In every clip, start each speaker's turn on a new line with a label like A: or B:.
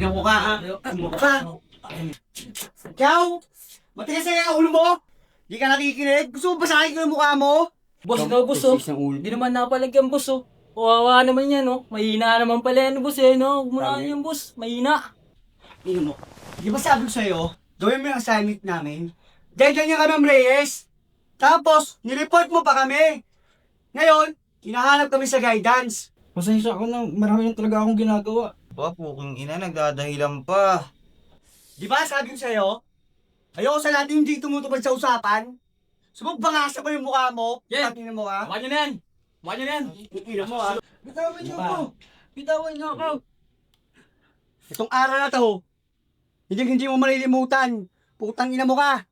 A: Tingnan mo ka, ha? Tingnan mo ka. Ikaw? Matigas na yung ulo mo? Di ka nakikinig? Gusto mo basahin ko yung mukha mo?
B: Boss, ikaw boss oh. Hindi naman napalagyan boss oh. Kawawa naman yan oh. Mahina naman pala yan boss eh no. Huwag mo na yan boss. Mahina.
A: Tingnan mo. Di ba sabi ko sa'yo, gawin mo yung assignment namin? Dahil ganyan ka ng Reyes. Tapos, nireport mo pa kami. Ngayon, hinahanap kami sa guidance.
C: Pasensya ako na, marami lang talaga akong ginagawa.
D: Ba, puking ina, nagdadahilan pa.
A: Di ba sabi ko sa'yo? Ayoko sa natin hindi tumutupad sa usapan. Sumagbangasan ko yung mukha mo.
B: Yeah.
A: Tingnan mo ha.
B: Kuha nyo na yan. Kuha nyo na yan.
A: Tingnan mo ha.
C: Bitawan niyo ako! Bitawan niyo ako!
A: Itong araw na to, hindi mo malilimutan. Putang ina mo ka.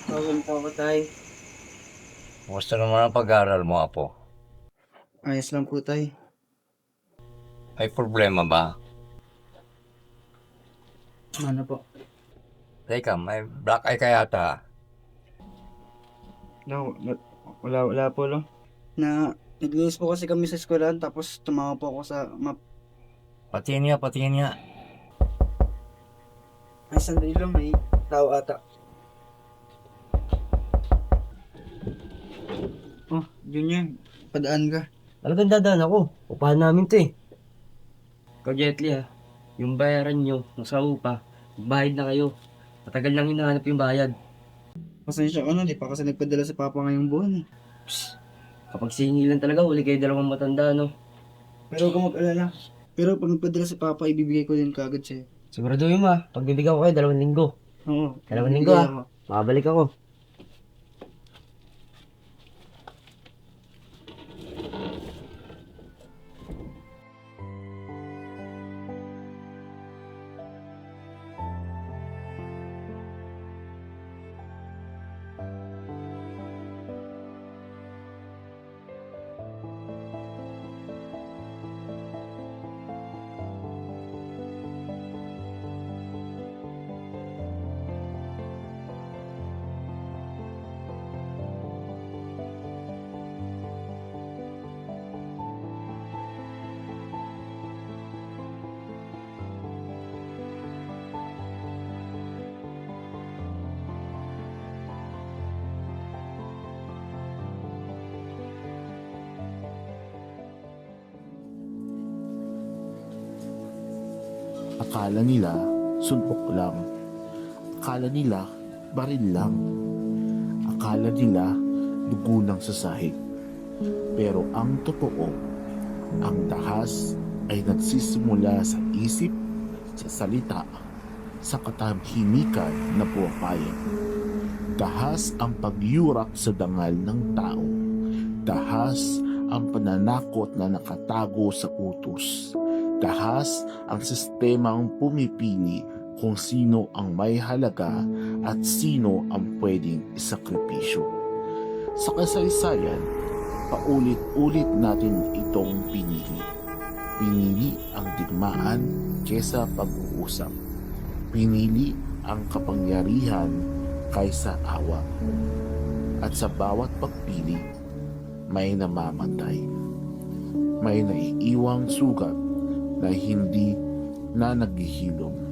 C: Tawag po ako, tay.
D: Kumusta naman ang pag-aaral mo, Apo?
C: Ayos lang po, tay.
D: May problema ba?
C: Ano po?
D: Teka, may black eye ka yata.
C: No, wala po, lo. Naglinis po kasi kami sa eskwelahan, tapos tumama po ako sa map.
D: Patingin nga.
C: Ay, sandali lang, may tao ata. Oh, Junior, padaan ka.
E: Talagang dadaan ako. Upahan namin to eh. Ikaw, Jetli ha. Yung bayaran nyo, nasa upa, bayad na kayo. Matagal lang hinahanap yung bayad.
C: Pasensya ka na, di pa kasi nagpadala si Papa ngayong buwan eh.
E: Psst. Kapag singilan talaga, huli kayo dalawang matanda, no?
C: Pero huwag kang mag-alala. Pero pag nagpadala si Papa, ibibigay ko din kagad sa'yo.
E: Siguraduhin mo ha. Pag bibigyan ko kayo, 2 linggo.
C: Oo.
E: 2 linggo
C: ibibigay
E: ha.
C: ako.
E: Makabalik ako.
F: Akala nila suntok lang. Akala nila baril lang. Akala nila dugo ng sasahig. Pero ang totoo, ang dahas ay nagsisimula sa isip, sa salita, sa katahimikan na pumapayag. Dahas ang pagyurak sa dangal ng tao. Dahas ang pananakot na nakatago sa utos. Dahas ang sistemang pumipili kung sino ang may halaga at sino ang pwedeng isakripisyo. Sa kasaysayan, paulit-ulit natin itong pinili. Pinili ang digmaan kesa pag-uusap. Pinili ang kapangyarihan kaysa awa. At sa bawat pagpili, may namamatay. May naiiwang sugat na hindi na naghihilom.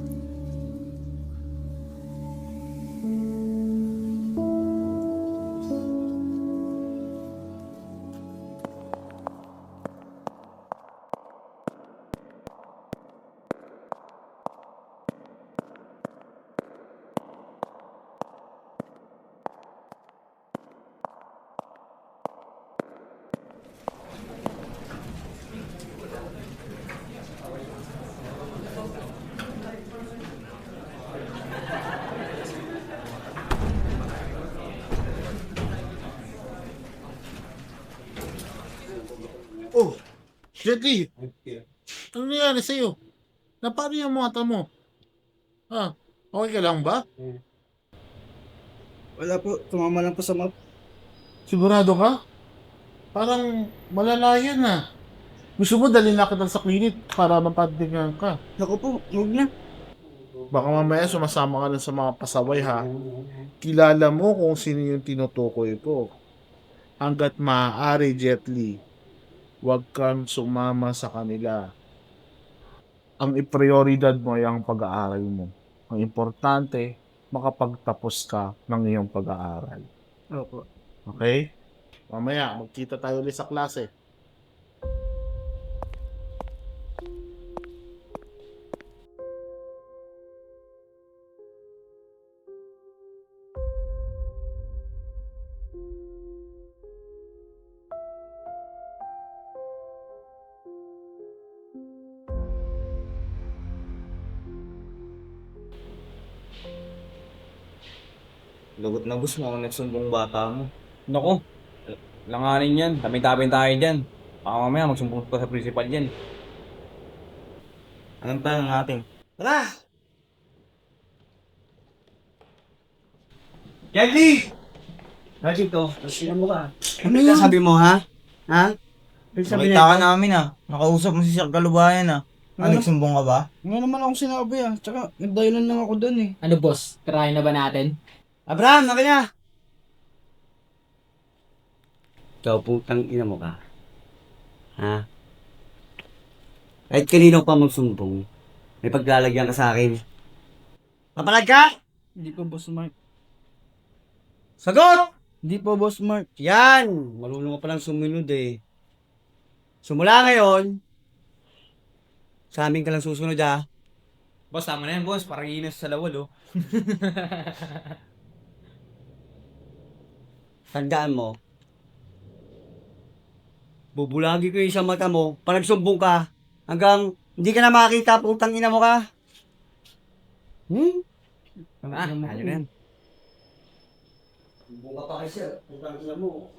G: Oh, Jet Li, ano nangyari sa'yo? Napano yung mata mo? Ha? Okay ka lang ba?
C: Wala po, tumama lang po sa map.
G: Sigurado ka? Parang malala yan ah. Gusto mo dalhin na kita sa klinik para mapatingan ka.
C: Naku po, huwag na.
G: Baka mamaya sumasama ka rin sa mga pasaway ha. Kilala mo kung sino yung tinutukoy ko. Hanggat maaari, Jet Li, huwag kang sumama sa kanila. Ang iprioridad mo ay ang pag-aaral mo. Ang importante, makapagtapos ka ng iyong pag-aaral.
C: Opo.
G: Okay? Mamaya, magkita tayo ulit sa klase.
B: Lagot na boss, mga nagsumbong bata mo. Nako, langanin yan. Tabi-tabi tayo dyan. Baka mamaya magsumbong pa sa principal yan. Anong plan natin?
A: Tara! Jeffy! Rajiv to, sino mo ka? Ano yung sabi mo, ha? Ha? Sabi
H: Nakita ka namin ah. Nakausap mo si Sir Kalubayan ah.
C: Ano?
H: Nagsumbong ka ba?
C: Nga naman akong sinabi ah. Tsaka, nagdahilan lang ako dun eh.
B: Ano boss, tirahin na ba natin?
A: Abraham, naka na!
I: Ikaw, putang ina mo ka. Ha? Kahit kanino pa magsumbong, may paglalagyan ka sa akin.
A: Papalag ka?
C: Hindi po, Boss Mark.
A: Sagot!
C: Hindi po, Boss Mark.
A: Yan! Marunong ka palang sumunod eh. Sumula ngayon, sa amin ka lang susunod ha.
B: Boss, tama na yan boss. Parang inas sa lawal oh.
I: Tandaan mo,
A: Bubulagi ko yung sa mata mo, pag nagsumbong ka, hanggang hindi ka na makakita, putang ina mo ka.
B: Ano na yan?
A: Sumbong ka pa kay sir, putang ina mo.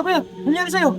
E: kuya? Ano nangyari sa'yo?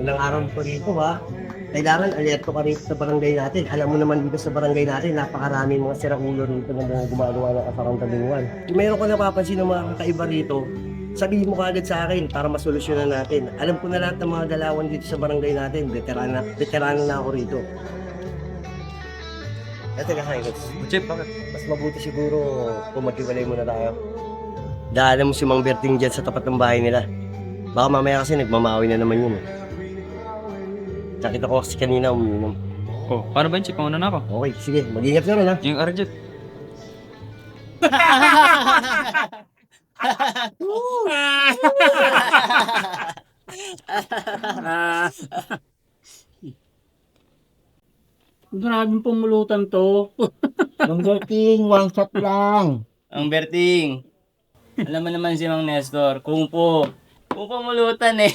J: Ilang araw pa rito ha. Kailangan alerto ka rito sa barangay natin. Alam mo naman dito sa barangay natin, napakarami mga siraulo rito na mga gumagawa ng kasarantaluan. Kung meron ko napapansin ng mga kakaiba rito, sabihin mo kaagad sa akin para masolusyonan natin. Alam ko na lahat ng mga galawan dito sa barangay natin. Veterano na ako rito. Ito ka kayo.
E: Chip, bakit?
J: Mas mabuti siguro kung maghiwalay muna tayo. Daanan mo si Mang Berting dyan sa tapat ng bahay nila. Baka mamaya kasi nagmamawi na naman yun. Nakita ko kasi kanina uminom.
E: Oh, paano ba yun, Chip? Pauna na ako.
J: Okay, sige. Mag-ingat ka rin ha.
E: Yung Arjut.
A: Grabing pumulutan to.
J: Mang Berting, one shot lang.
H: Ang Berting. Alam mo naman si Mang Nestor, kung po mulutan eh.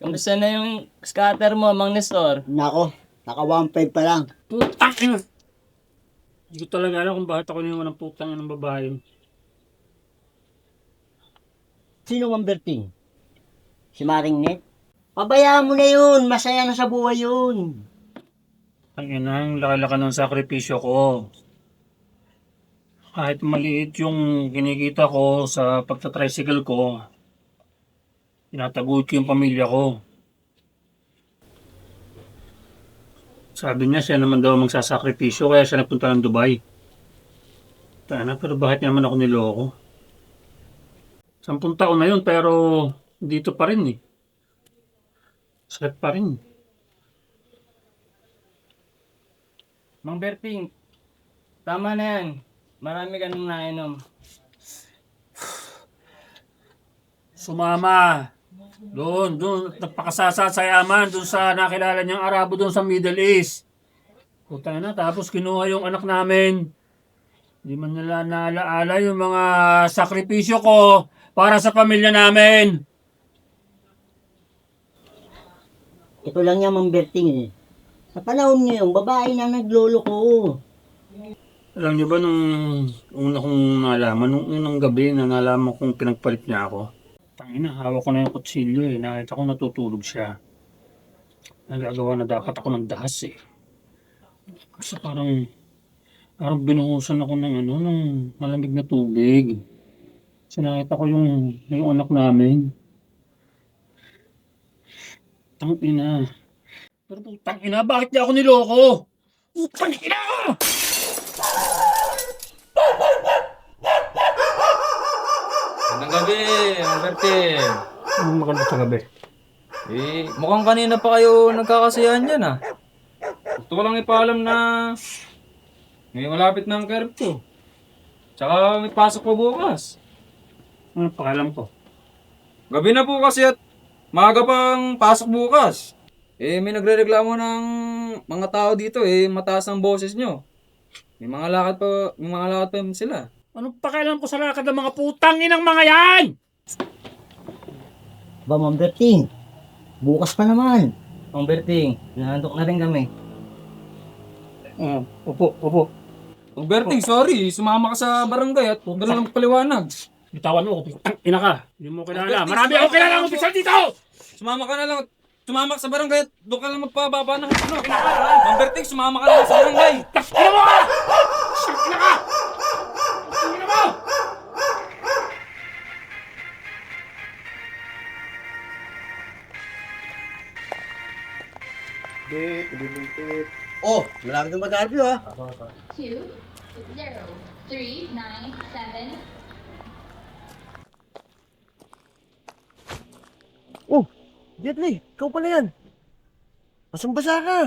H: Kamusta na yung scatter mo, Mang Nestor?
J: Nako, naka 1.5 pa lang.
A: Putang ina. Hindi ko talaga alam kung bakit ako niwan ng putang ina ng babae.
J: Sino Mang Berting? Si Maring Net? Pabayaan mo na yun, masaya na sa buhay yun.
A: Ang ina, ang laki-laki ng sakripisyo ko. Kahit maliit yung kinikita ko sa pagta-tricycle ko, tinataguyod ko yung pamilya ko. Sabi niya, siya naman daw magsasakripisyo, kaya siya nagpunta ng Dubai. Tana, pero bakit niya naman ako niloko? 10 taon na yun, pero dito pa rin eh. Sakit pa rin.
H: Mang Berting, tama na yan. Marami ka nang nainom.
A: Sumama. Doon, nagpakasasa sa yaman, doon sa nakilala niyang Arabo doon sa Middle East. Puta na, tapos kinuha yung anak namin. Hindi man nila naalaala yung mga sakripisyo ko para sa pamilya namin.
J: Ito lang yan, Mang Berting eh. Sa panahon ngayon, babae na naglolo ko.
A: Alam niyo ba nung una kong nalaman, nung unang gabi na nalaman kong pinagpalit niya ako? Tangina, hawak ko na yung kutsilyo eh. Nakita ko natutulog siya. Nagagawa na dapat ako ng dahas eh. Kasi parang binuhusan ako ng ng malamig na tubig. Kasi nakita ko yung anak namin. Tangina. Pero tangina, bakit niya ako niloko? Tangina!
B: Magandang gabi, Mang Berting.
A: Maganda sa gabi.
B: Eh, mukhang kanina pa kayo nagkakasiyahan dyan ah. Gusto ko lang ipaalam na may malapit na ang curfew. Tsaka may pasok po bukas.
A: Ano pakalam ko?
B: Gabi na po kasi at Maaga pang pasok bukas. May nagrereklamo ng mga tao dito mataas ang boses nyo. May mga lakad pa sila.
K: Anong pakialam ko sa lakad ng mga putang inang mga yan?
J: Ba, Ma'am Berting, bukas pa naman.
H: Mang Berting, nahandok na rin kami.
J: Opo.
B: Mang Berting, sorry. Sumama ka sa barangay at huwag ka lang magpaliwanag.
K: Bitawan mo, putang ina ka. Hindi mo kilala.
B: Berting,
K: Marami akong kilala ang opisyal dito!
B: Sumama ka na lang. Sumama ka sa barangay at doon ka lang magpababa ng ano. Mang Berting, sumama ka na lang sa barangay.
K: Ina mo ka! Ina ka! Ina mo!
J: Oh, marami na mag-arview ha.
L: 2 0 3 9 7.
J: Oh, Jetli, ikaw pala yan. Basang-basa ka.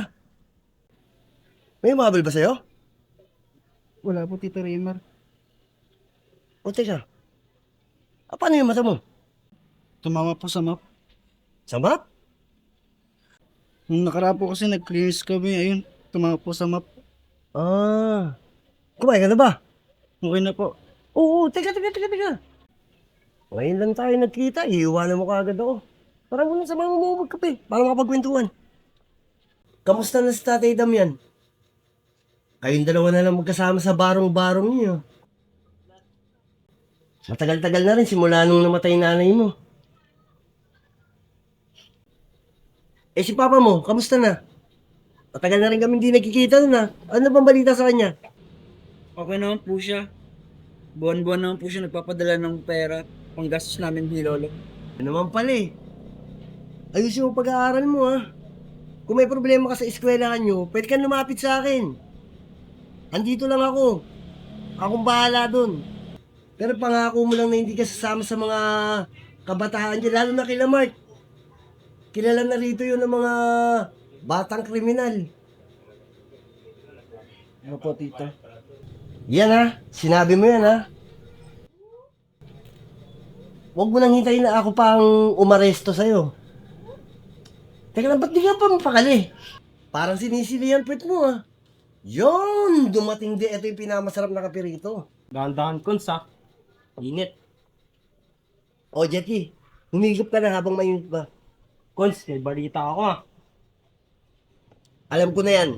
J: May umabal ba sa'yo?
C: Wala po, Tito Raymar.
J: O teka, paano yung mata mo?
C: Tumama po sa map.
J: Sa map?
C: Nung nakaraan po kasi nag-clearance kami, ayun, tumama po sa map.
J: Kumain ka na ba?
C: Okay na po.
J: Oo, teka. Ngayon lang tayo nagkita, iiwanan mo kaagad ako. Parang muna sa mga mamumag kape, para makapagkwentuhan. Kamusta na si Tatay Damian? Kayong dalawa na lang magkasama sa barong-barong niyo. Matagal-tagal na rin simula nung namatay nanay mo. Si Papa mo, kamusta na? Matagal na rin kami hindi nagkikita na. Ano bang balita sa kanya?
C: Okay naman po siya. Buwan-buwan naman po siya nagpapadala ng pera panggastos namin ni Lolo.
J: Ano naman pala ayusin mo pag-aaral mo ha. Kung may problema ka sa eskwelahan nyo, pwede kang lumapit sa akin. Andito lang ako. Akong bahala dun. Pero pangako mo lang na hindi ka sasama sa mga kabataan dyan, lalo na kila Mark. Kilala na rito yun ng mga batang kriminal.
C: Ano po, Tito?
J: Yan ha, sinabi mo yan ha. Huwag mo nang hintayin na ako pang umaresto sa'yo. Teka lang, ba't di ka pa mapakali? Parang sinisilihan puwet mo ha. Yun, dumating di. Ito yung pinamasarap na kape rito.
H: Dahan-dahan Cons ha. Init.
J: O, Jetty, humigop ka na habang mainit pa.
H: Cons, may balita ako ha.
J: Alam ko na yan.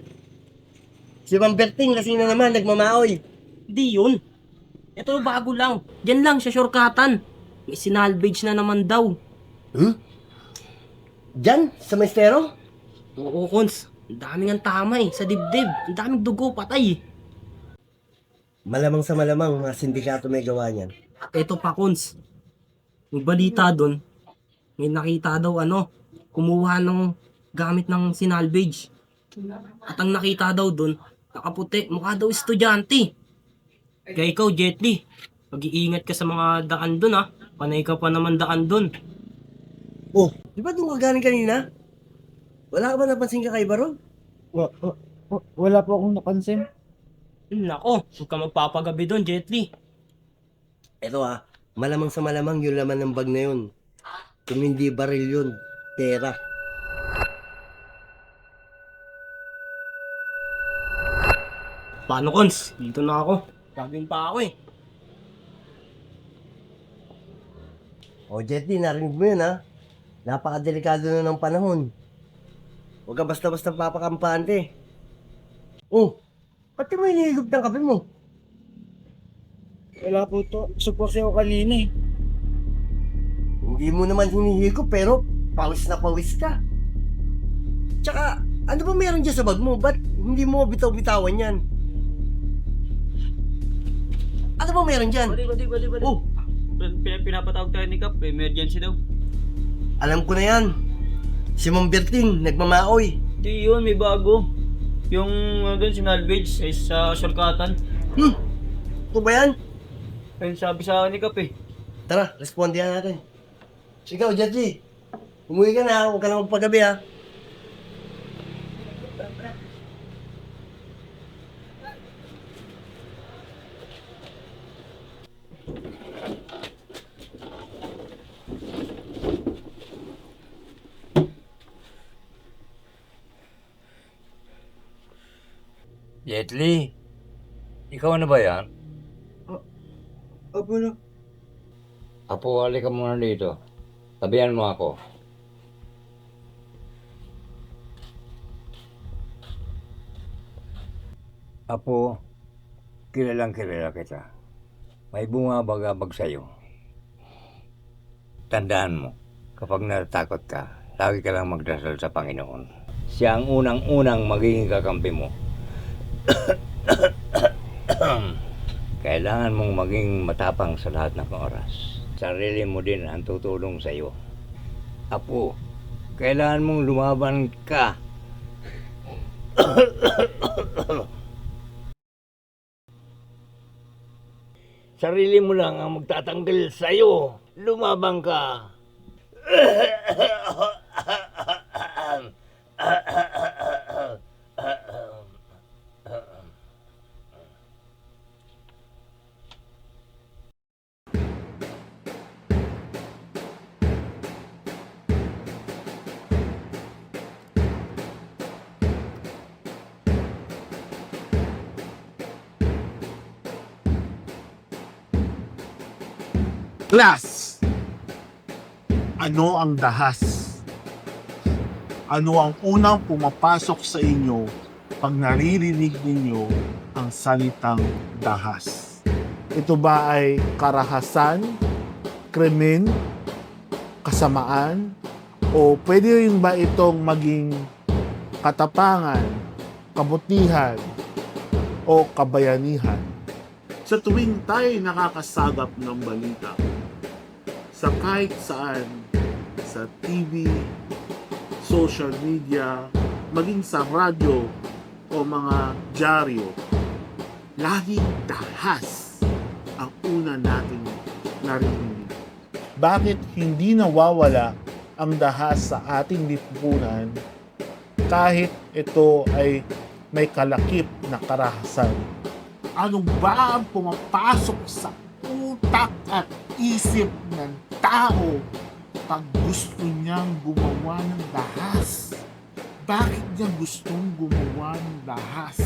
J: Si Ma'am Berting, lasing na naman, nagmamaoy.
E: Di yun. Ito bago lang. Diyan lang sa shortcutan. May sinalvage na naman daw.
J: Diyan, sa Maestero?
E: Oo, Cons. Ang daming ang tama sa dibdib. Ang daming dugo, patay.
J: Malamang sa malamang, mga sindikato may gawa niyan.
E: At ito pa, Cons. May balita doon. May nakita daw kumuha ng gamit ng sinalvage. At ang nakita daw doon, nakaputi, mukha daw estudyante. Kaya ikaw, Jetli, mag-iingat ka sa mga daan doon ha. Panay ka pa naman daan doon.
J: Oh, di ba doon ka galing kanina? Wala ka ba napansin ka kay Baron?
C: Wala po akong napansin.
E: Nako, huwag ka magpapagabi doon, Jetli.
J: Eto malamang sa malamang yung laman ng bag na yun. Kung hindi baril yun, pera.
E: Paano, Cons? Dito na ako. Gagawin pa ako
J: O, Jetty, narinig mo yun Napakadelikado na ng panahon. Huwag ka basta-basta papakampante. Oh, pati mo hinihigop ng kape mo?
C: Wala po to. Support ako kanina
J: Hindi mo naman hinihigop pero pawis na pawis ka. Tsaka, ano ba meron dyan sa bag mo? Ba't hindi mo bitaw-bitawan yan? Ano ba meron dyan?
E: Bali.
J: Oh,
B: Pinapatawag tayo ni Kap, emergency daw.
J: alam ko na yan. Si Ma'am Berting, nagmamaoy.
B: Di yun, may bago. Yung doon, sinalvage sa shortcutan.
J: Ito ba yan?
B: Ayun sabi sa akin ni Kap
J: Tara, respondihan natin. Ikaw, Jetty. Umuwi ka na, huwag ka na magpagabi
D: Jet Li, ikaw na ba yan?
C: Opo, lo.
D: Apo, halika muna dito. Tabihan mo ako. Apo, kilalang kilala kita. May bumabagabag sa'yo. Tandaan mo, kapag natatakot ka, lagi ka lang magdasal sa Panginoon. Siya ang unang-unang magiging kakampi mo. Kailangan mong maging matapang sa lahat ng oras. Sarili mo din ang tutulong sa iyo. Apo, kailangan mong lumaban ka. Sarili mo lang ang magtatanggal sa iyo. Lumaban ka.
G: Class! Ano ang dahas? Ano ang unang pumapasok sa inyo pag naririnig ninyo ang salitang dahas? Ito ba ay karahasan, krimen, kasamaan, o pwede rin ba itong maging katapangan, kabutihan, o kabayanihan? Sa tuwing tayo nakakasagap ng balita, sa kahit saan, sa TV, social media, maging sa radyo o mga dyaryo, laging dahas ang una nating narinig. Bakit hindi nawawala ang dahas sa ating lipunan kahit ito ay may kalakip na karahasan? Ano ba ang pumapasok sa utak at isip ng tao pag gusto niyang gumawa ng dahas? Bakit niya gustong gumawa ng dahas?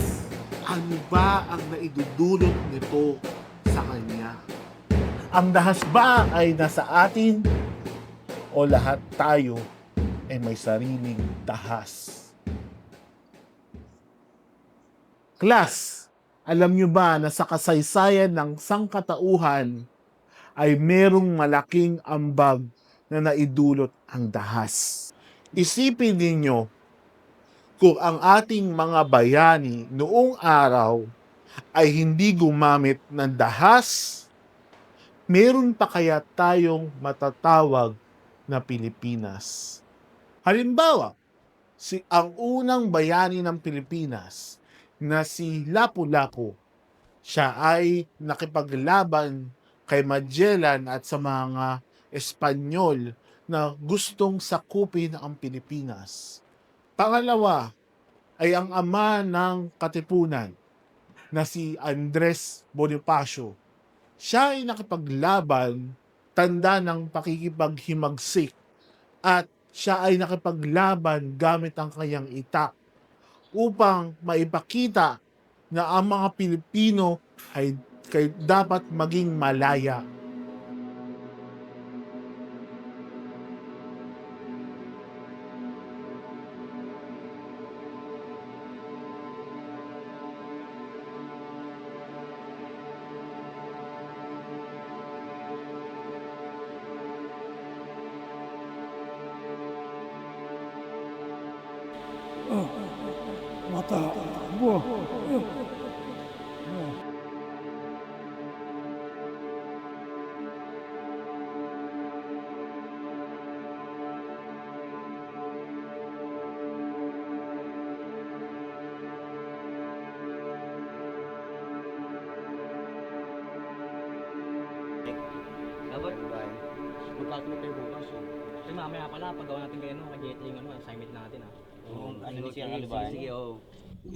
G: Ano ba ang naidudulot nito sa kanya? Ang dahas ba ay nasa atin o lahat tayo ay may sariling dahas? Class! Alam nyo ba na sa kasaysayan ng sangkatauhan ay merong malaking ambag na naidulot ang dahas? Isipin ninyo kung ang ating mga bayani noong araw ay hindi gumamit ng dahas, meron pa kaya tayong matatawag na Pilipinas? Halimbawa, ang unang bayani ng Pilipinas na si Lapu-Lapu, siya ay nakipaglaban kay Magellan at sa mga Espanyol na gustong sakupin ang Pilipinas. Pangalawa ay ang ama ng Katipunan na si Andres Bonifacio. Siya ay nakipaglaban, tanda ng pakikipaghimagsik, at siya ay nakipaglaban gamit ang kanyang itak upang maipakita na ang mga Pilipino ay dapat maging malaya.
H: Dapat magkatuloy tayo bukas. Kasi mamaya pala, paggawa natin kayo kag-jetling assignment natin Sige, oo.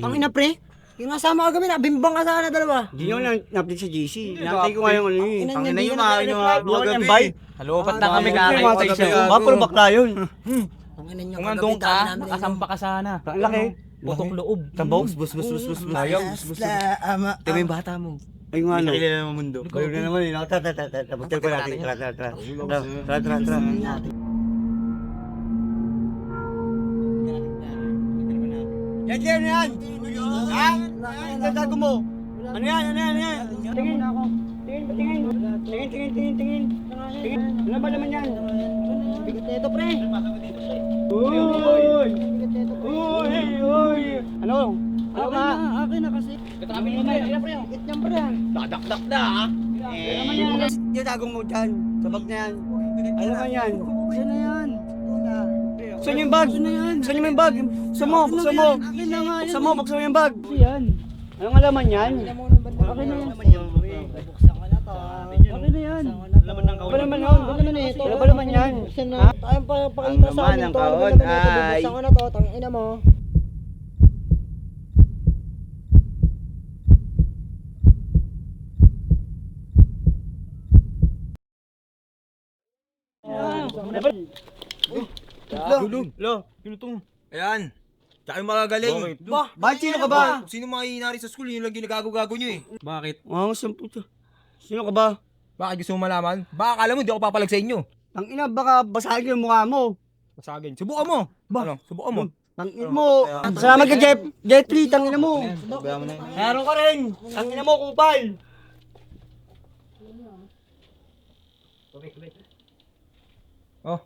A: Pangina pre, yung nasama ka kami, nabimbang ka sana dalawa.
C: Hindi nyo lang na-update sa GC. Nantay ko ngayon ano yun.
A: Pangina
C: yung mga
A: invite.
H: Halopat na kami kakain sa
C: Puro bakla yun.
A: Pangina nyo,
H: Kung andun ka, nakasampa ka sana.
C: Ang laki.
E: Putok loob.
C: Tambos, bus.
E: Ayaw.
C: Ito yung bata mo. Ay nga, no. Nakilala ng mundo. Bayo na naman, yun. Tapos ko natin. Tara. Yan. Ha? Tatago mo. Ano yan? Tingin. Ano ba naman yan? Ito, pre. Uy! Ano? Ano ka? Akin na kasi. Katabi mo na. Pre. Higit niyan, pre. Dadakdak na, ha? Ano yan? Tatago mo dyan. Sa bag na yan. Ano ba yan? Yan na yan. Buksan niyo yung bag. Buksan niyo yung bag. Buksan mo. Buksan mo yung bag. Yan. Anong alaman yan? Akin na yan. Akin na yan. Ano ba naman yan?
J: Tayong pakita sa amin to. Ano ba naman ito? Bubuksan ko na to. Tangina mo.
H: Ayan. Tsaka yung magagaling.
C: Bakit sino ka ba?
H: Sino mga hinari sa school, yun lang ginagago-gago nyo eh. Bakit?
C: Sino ka ba?
H: Bakit gusto mo malaman? Baka akala mo hindi ako papalag sa inyo.
C: Ang ina, baka basagin yung mukha mo.
H: Basagin. Subukan mo. Ano? Subukan mo.
C: Tangin mo. Salamat ka, Jeffrey. Tangin mo. Meron ka rin. Tangin mo, kupal.
H: Oh.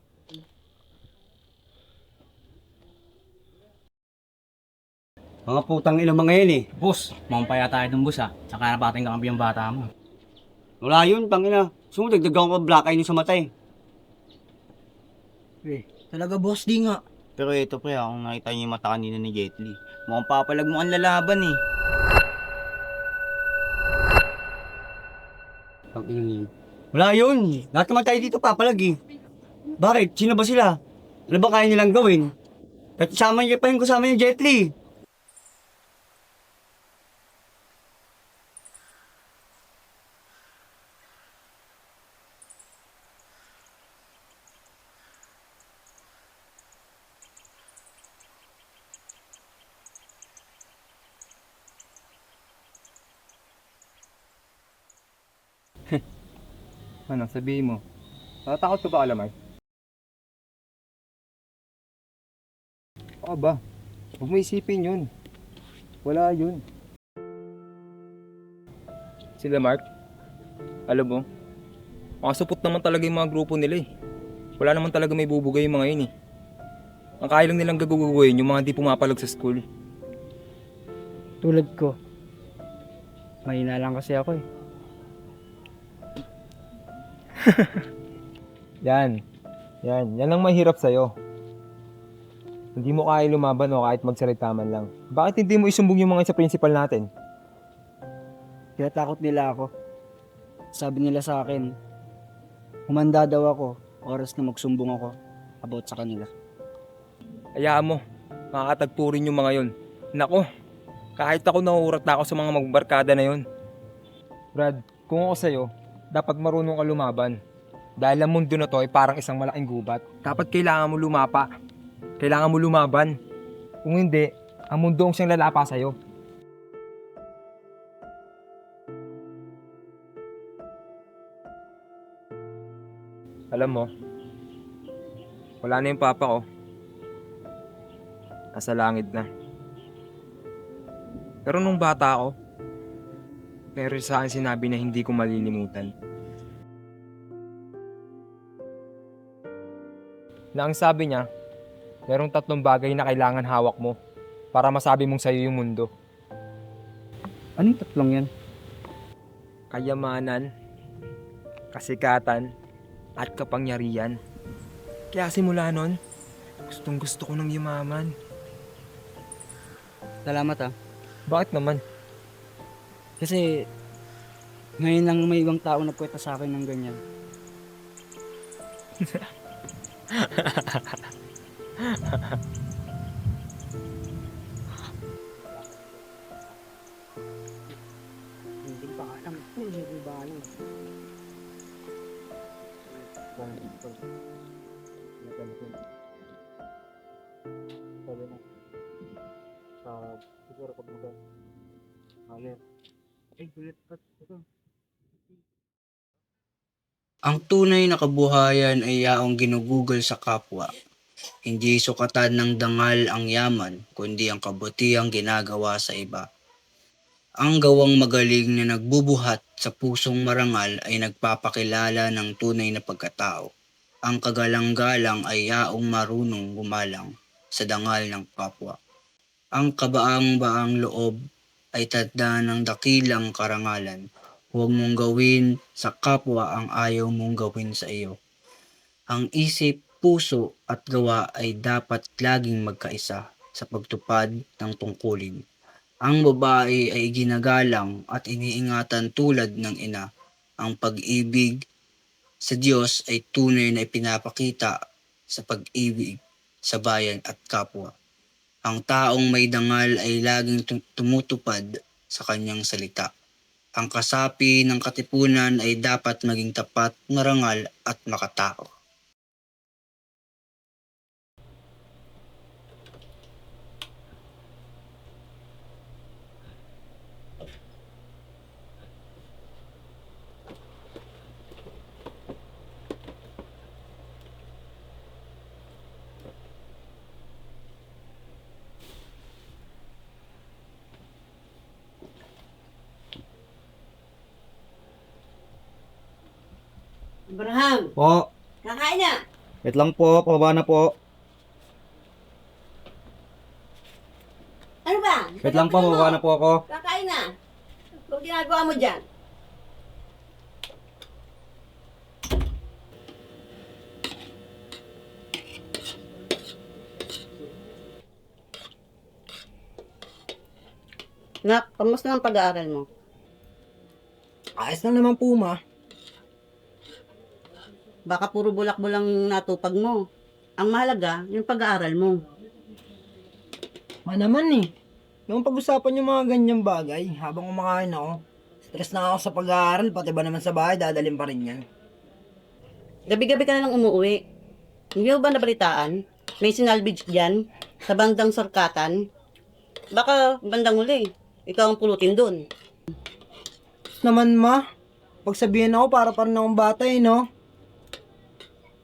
C: Mga putang ina mga yan eh.
H: Boss, mampaya tayo ng boss ha. Saka napating kakampi yung bata mo.
C: Wala yun, tangina. Sumunod, dagdagan ko black eye niyo sa matay.
J: Talaga boss, di nga.
I: Pero ito pre, kung nakita niyo yung mata kanina ni Jet Li, mukhang papalag mo ang lalaban eh.
C: Wala yun. Lahat naman tayo dito papalag eh. Bakit? Sino ba sila? Ano ba kaya nilang gawin? At sama niya pa yung kasama niya Jet Li.
H: Ano, sabihin mo. Natatakot ka ba, Alamay? Oo ba? Huwag mo isipin yun. Wala yun. Sila Mark, alam mo, makasupot naman talaga yung mga grupo nila eh. Wala naman talaga may bubugay yung mga yun eh. Ang kaya lang nilang gaguguguhin yung mga di pumapalag sa school.
C: Tulad ko. Mahina lang kasi ako eh.
H: Yan ang mahirap sa'yo. Hindi mo kaya lumaban o kahit magsalita man lang. Bakit hindi mo isumbong yung mga sa principal natin?
C: Tinatakot nila ako. Sabi nila sa akin, humanda daw ako, oras na magsumbong ako about sa kanila.
H: Hayaan mo, makakatagpo rin yung mga yun. Nako, kahit ako nahuhurat na ako sa mga magbarkada na yun. Brad, kung ako sa'yo, dapat marunong ka lumaban. Dahil ang mundo na to ay parang isang malaking gubat. Dapat kailangan mo lumapa. Kailangan mo lumaban. Kung hindi, ang mundo ang siyang lalapa sa'yo. Alam mo, wala na yung papa ko. Nasa langit na. Pero nung bata ako, meron sa akin sinabi na hindi ko malilimutan. Na ang sabi niya, merong 3 bagay na kailangan hawak mo para masabi mong sa'yo yung mundo.
C: Anong 3 yan?
H: Kayamanan, kasikatan, at kapangyarihan. Kaya simula nun, gustong gusto ko ng yumaman.
C: Salamat ah.
H: Bakit naman?
C: Kasi ngayon lang may ibang tao nagkwenta sa akin ng ganyan.
J: Hindi pa alam. Hindi ba alam? siguro kapag ano.
C: Ang tunay na kabuhayan ay yaong ginugugol sa kapwa. Hindi sukatan ng dangal ang yaman, kundi ang kabutihang ginagawa sa iba. Ang gawang magaling na nagbubuhat sa pusong marangal ay nagpapakilala ng tunay na pagkatao. Ang kagalang-galang ay yaong marunong gumalang sa dangal ng kapwa. Ang kabaang-baang loob ay tanda ng dakilang karangalan. Huwag mong gawin sa kapwa ang ayaw mong gawin sa iyo. Ang isip, puso at gawa ay dapat laging magkaisa sa pagtupad ng tungkulin. Ang babae ay ginagalang at iniingatan tulad ng ina. Ang pag-ibig sa Diyos ay tunay na ipinapakita sa pag-ibig sa bayan at kapwa. Ang taong may dangal ay laging tumutupad sa kanyang salita. Ang kasapi ng katipunan ay dapat maging tapat, marangal at makatao.
J: Abraham,
B: Po,
J: kakain na.
B: wait lang po, pababa na po.
J: Ano ba?
B: Wait lang po, pababa na po ako.
J: Kakain na. Kung ginagawa mo dyan. Nak, kamusta ang pag-aaral mo?
E: Ayos lang naman po, ma.
J: Baka puro bulak-bulang natupag mo. Ang mahalaga, yung pag-aaral mo.
E: Ma naman eh. Yung pag-usapan yung mga ganyang bagay, habang kumakain ako, stress na ako sa pag-aaral, pati ba naman sa bahay, dadalhin pa rin yan.
J: Gabi-gabi ka na lang umuwi. Hindi mo ba nabalitaan? May sinalvage dyan, sa bandang Sorkatan. Baka bandang uli, ikaw ang pulutin dun.
E: Naman, ma. Pagsabihan ako, para rin akong bata eh, no?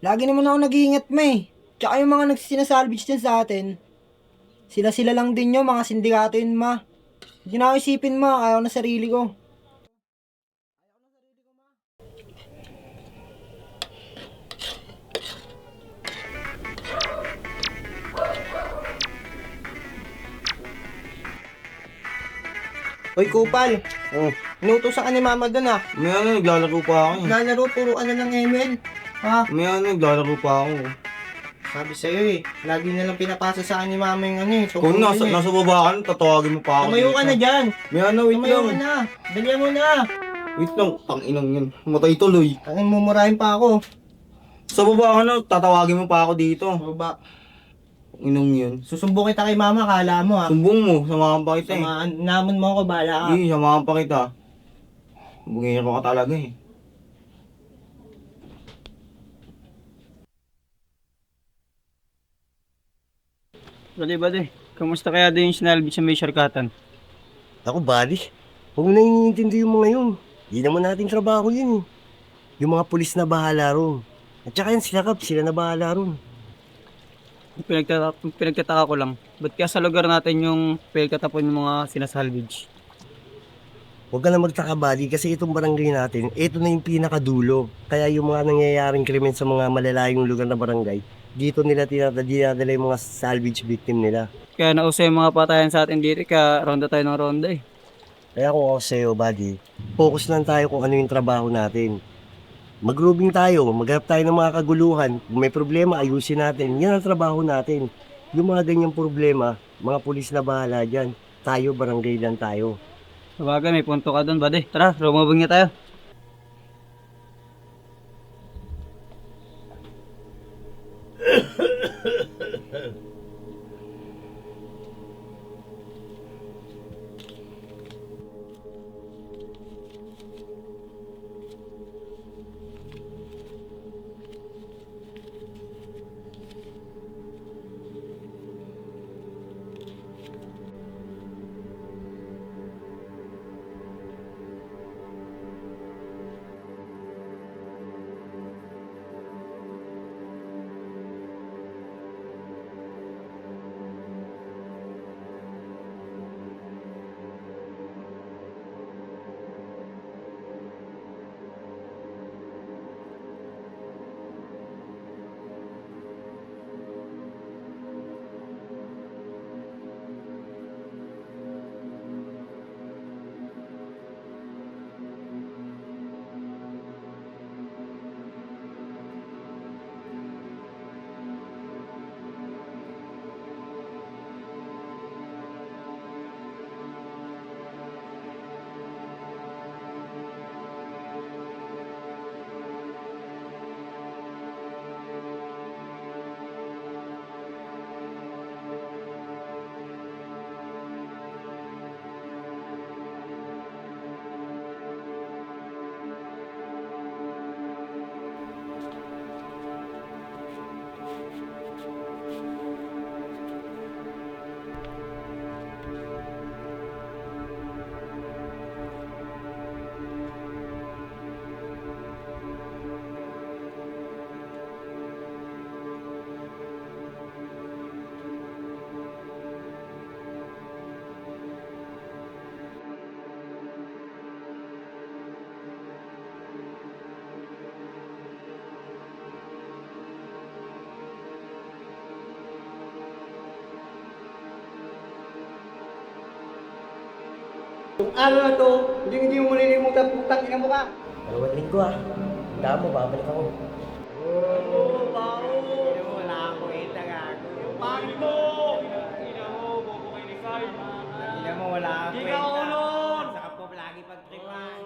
E: Lagi naman ako nag-iingat, ma eh. Tsaka yung mga nagsinasalvage din sa atin, sila-sila lang din yung mga sindikato yun, ma. Hindi na ako isipin, ma. Ayaw na sarili ko. Hoy, Kupal. Inutusan ka ni Mama doon ah.
B: May ano, naglalaro pa ako.
E: Naglalaro, puro ano ng ML. Ha?
B: May ano, naglalaro pa ako.
E: Sabi sa'yo eh, lagi na lang pinapasa sa akin ni Mama yung ano eh.
B: Kung nasa baba ka, tatawagin mo pa ako.
E: Tumayo ka na dyan.
B: May ano, wait
E: Tumayo
B: lang.
E: ka na. Dalihan mo na.
B: Wait lang, tanginang yun. Matay tuloy.
E: Ang mumurahin pa ako.
B: Sa baba ka na, tatawagin mo pa ako dito.
E: Baba.
B: Inong yun.
E: Susumbong kita kay Mama, kala mo ha.
B: Sumbong mo, samahan pa kita eh.
E: Namon mo ako, bahala ka.
B: Hindi, samahan pa kita. Bungin ko ka talaga eh.
M: Bade, kamusta kaya din yung sinalvage sa may Sharkatan?
J: Ako, buddy. Huwag mo na iniintindi yung mga yun. Di naman nating trabaho yun eh. Yung mga pulis na bahala ron. At saka yan sila Kap, sila na bahala ron.
M: Pinagtataka ko lang, ba't kaya sa lugar natin yung pinagtatapon yung mga sinasalvage?
J: Huwag ka na magtaka, buddy, kasi itong barangay natin, ito na yung pinakadulo. Kaya yung mga nangyayaring krimen sa mga malalayong lugar na barangay, dito nila dinadala yung mga salvage victim nila.
M: Kaya nauso yung mga patayan sa atin dito, kaya ronda tayo ng ronda eh.
J: Kaya kung ako sa'yo, buddy, focus lang tayo kung ano yung trabaho natin. Mag-grouping tayo, maghanap tayo ng mga kaguluhan. Kung may problema, ayusin natin. Yan ang trabaho natin. Yung mga ganyang problema, mga pulis na bahala dyan. Tayo, barangay lang tayo.
M: Sabagay, may punto ka doon, bade. Tara, rumabang nga tayo.
C: Yung araw na to, hindi mo malilimutan putang ina mo ka.
J: Dalawang linggo ah. Tama mo, babalik ako.
C: Oo, bao! Wala ako gago. Yung pangit mo! Ina mo, bobo kayo ni Sai. Ina mo, wala ako
K: Di ka ulon!
C: Saka po lagi pagtripan.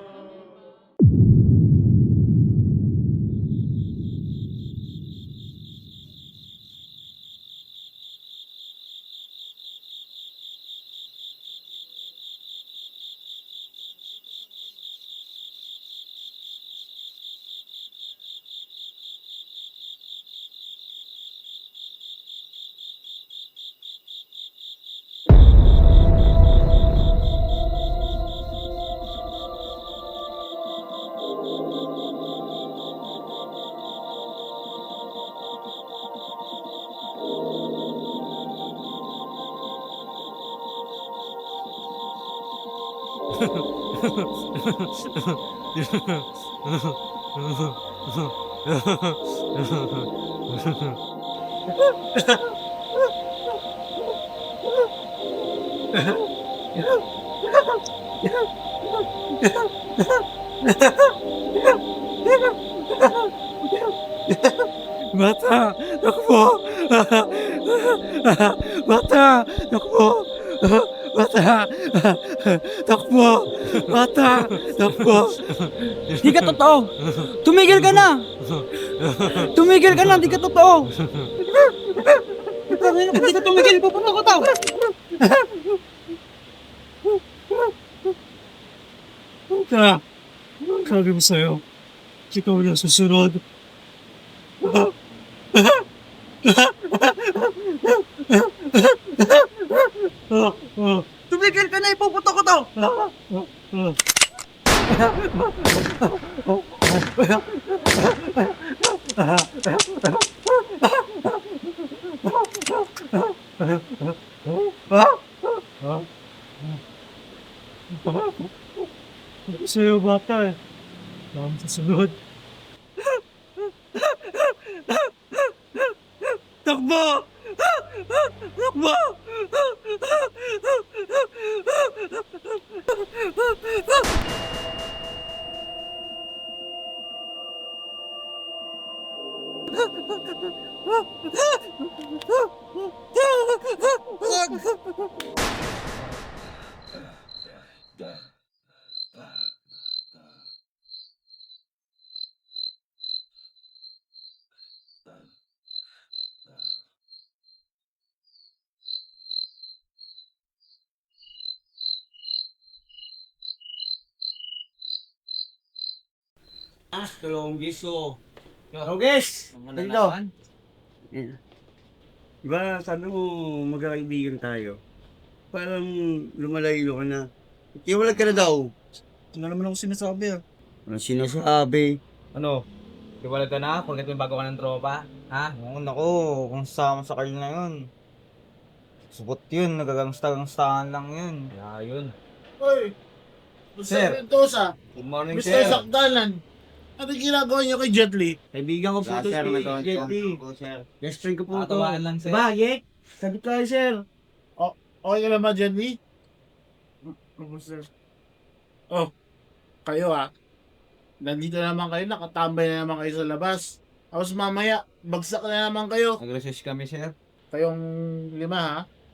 K: Bata! Takbo! Bata! Takbo! Bata! Takbo! Bata! Takbo!
M: Di ka totoo! Tumigil ka na! Tumigil ka na! Di ka totoo! Di ka tumigil! Pupunta ko tao!
K: Bata! Sabi mo sa'yo, ikaw na susunod.
M: Tumigil ka na! Ipupunta ko tao!
K: Sa'yo, bata eh. Baka susunod. Takbo! Takbo!
C: Kalonggiso. Kalonggis! Dito. Diba, sabi mo magkakaibigan tayo. Parang lumalayo ka na. Iwalag ka na daw.
K: Ano naman ako sinasabi ah.
C: Anong sinasabi?
H: Ano? Iwalag ka na? Pagkat may bago ka ng tropa? Ha?
M: Oo, nako, kung sama sa kayo na yun. Subot yun, nagagangsta-gangstahan lang yun.
H: Kaya yun.
G: Hoy!
H: Sir.
G: Mendoza,
H: Good morning,
G: Mr.
H: sir.
G: Sakdalan. Ano ginagawa niyo kay Jet Li?
C: Kaibigan ko po ito
J: Sir,
C: si
J: nagawa
C: Jet
J: ko.
C: Li.
J: Oo, sir.
C: Best friend ko po ito.
H: Tatawaan lang, sir.
C: Diba, Yek? Sabi tayo, sir.
G: Okay ka naman, Jet Li? Sir. Oh, kayo nandito naman kayo, nakatambay na naman kayo sa labas. Tapos mamaya, bagsak na naman kayo.
H: Nag-recess kami, sir.
G: Kayong 5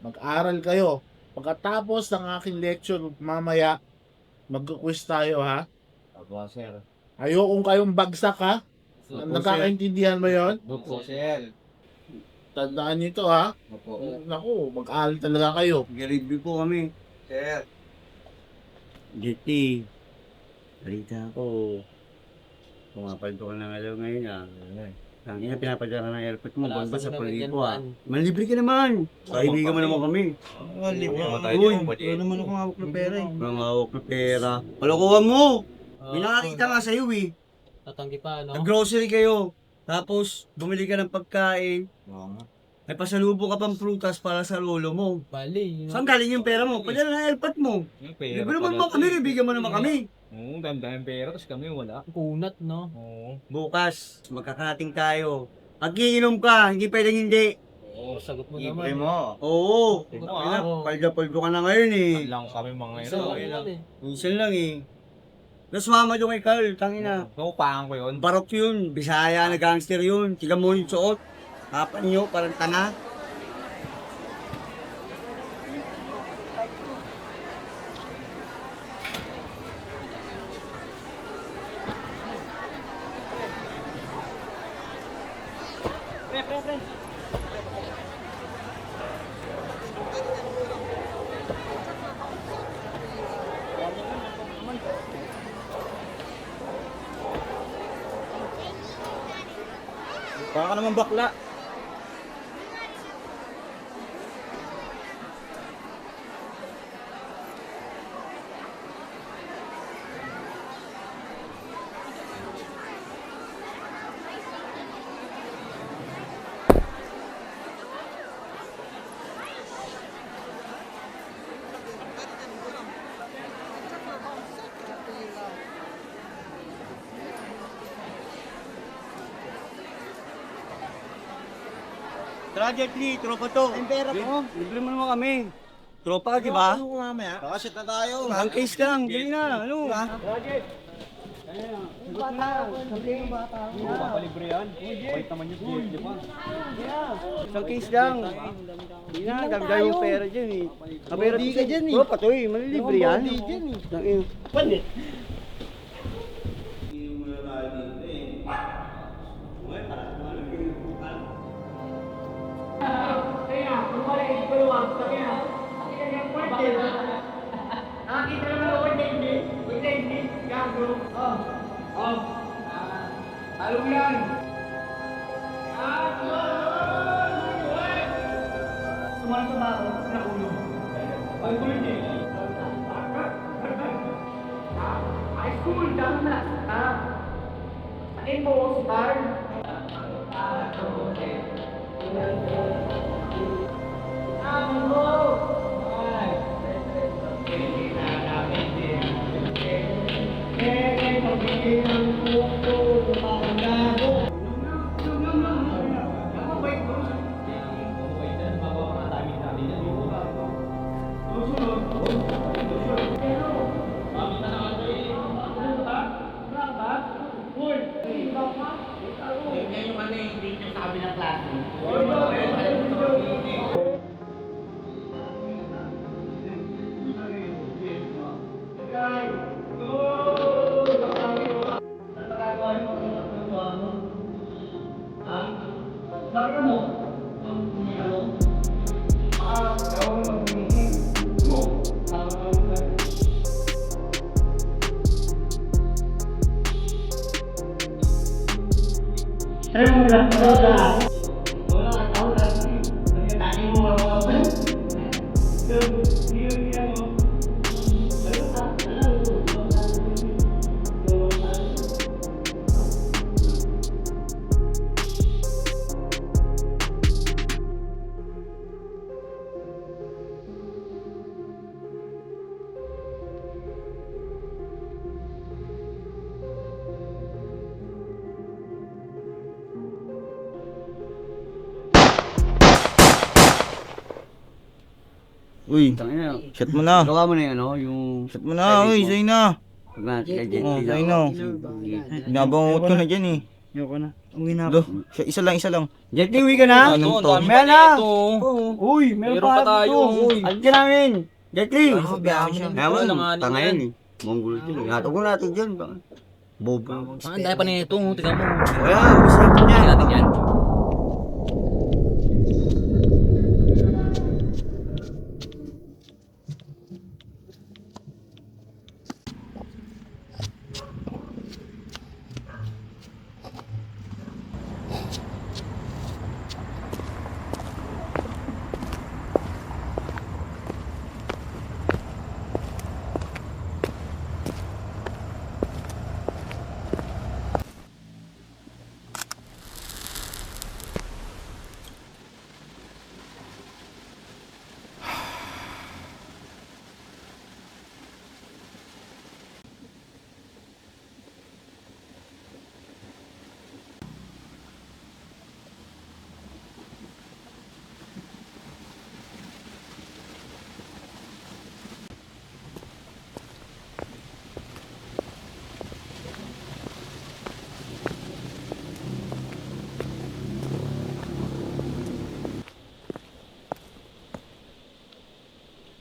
G: mag-aral kayo. Pagkatapos ng aking lecture mamaya, mag-quiz tayo
H: Opo, sir.
G: Ayokong kayong bagsak Nagkakaintindihan mo yon?
H: Opo, sir.
G: Tandaan nito
H: Opo.
G: Naku, mag-aral talaga kayo.
C: Nag-review po kami.
H: Sir.
C: Jet Li. Balita ko. Pumapaldo ka ng alaw ngayon Ang ina pinapadala ng airport mo, buwan ba sa Polipo Manlibre ka naman. Kaibigan mo naman kami.
M: Libre
H: Oo,
M: ako.
H: tayo
M: Uy,
H: din,
M: wala naman ako hawak ng pera eh.
C: Walang hawak na pera. Palakuhan mo! May nakakita nga sa'yo
M: Tatanggi pa, no?
C: Nag-grocery kayo. Tapos, bumili ka ng pagkain.
H: Oo nga.
C: May pasalubo ka pang prutas para sa lolo mo.
M: Bali.
C: Saan galing yung pera mo? Padala ng airport mo.
H: Yung pera
C: Libre naman
H: pala,
C: mo kami,
H: sir.
C: bibigyan mo naman kami.
H: Oo, dami pera, tapos kami wala.
M: Kunat, no?
H: Oo.
C: Bukas, magkakating tayo. Pag iinom ka, hindi pwedeng hindi.
H: Oo,
C: Oo, sagot mo
M: Libre
C: naman.
M: mo.
A: Oo.
C: Sagot
A: Ay na,
C: mo.
A: paldo ka na ngayon eh.
M: Lang kami mga
A: Minsan lang eh. Nasumama doon kay Carl, tangina.
M: Naupahan ko yun.
A: Barok yun, Bisaya na gangster yun. Tiga mo yung suot. Kapan nyo, parang tanga.
M: Baka naman bakla.
A: Tara, Jet Li, tropa to. Ang pera ko. Libre mo naman kami. Tropa ka, di ba?
M: Ano ko mamaya? Kakasit na tayo.
A: Ang case ka lang, dali na. Ano? Tara, Jet. Sagot na. Sabihin mo bata.
M: Papalibre yan. Bait naman yung di ba?
A: Isang case lang. Hindi na, dami yung pera dyan eh. Kapera di ka dyan eh. Tropa to eh, malilibre yan. Hindi dyan eh. Pandit.
M: Uy, shot mo na.
A: Gawa mo na yun, no? Yung...
M: Shot mo na, uy, sa'yo na.
A: Pag na, kay Jet
M: Oh,
A: Li
M: sa'yo
A: lang.
M: na. Binabangot ko na dyan eh.
A: Ayoko na. Uwi na
M: Lo,
A: ako.
M: isa lang.
A: Jet Li, uwi ka na?
M: Anong to?
A: Meron na!
B: Ito.
A: Uy, meron
B: Meron pa
A: pa
B: tayo.
A: Uy, alit ka namin! Jet Li!
B: Wala nga
A: Tanga
B: yan.
A: yan eh. Monggol ito. Natog natin dyan. Bobo.
B: Ang dahil pa nito, tingnan mo.
A: Kaya, masarap niya.
B: Tingnan natin yan.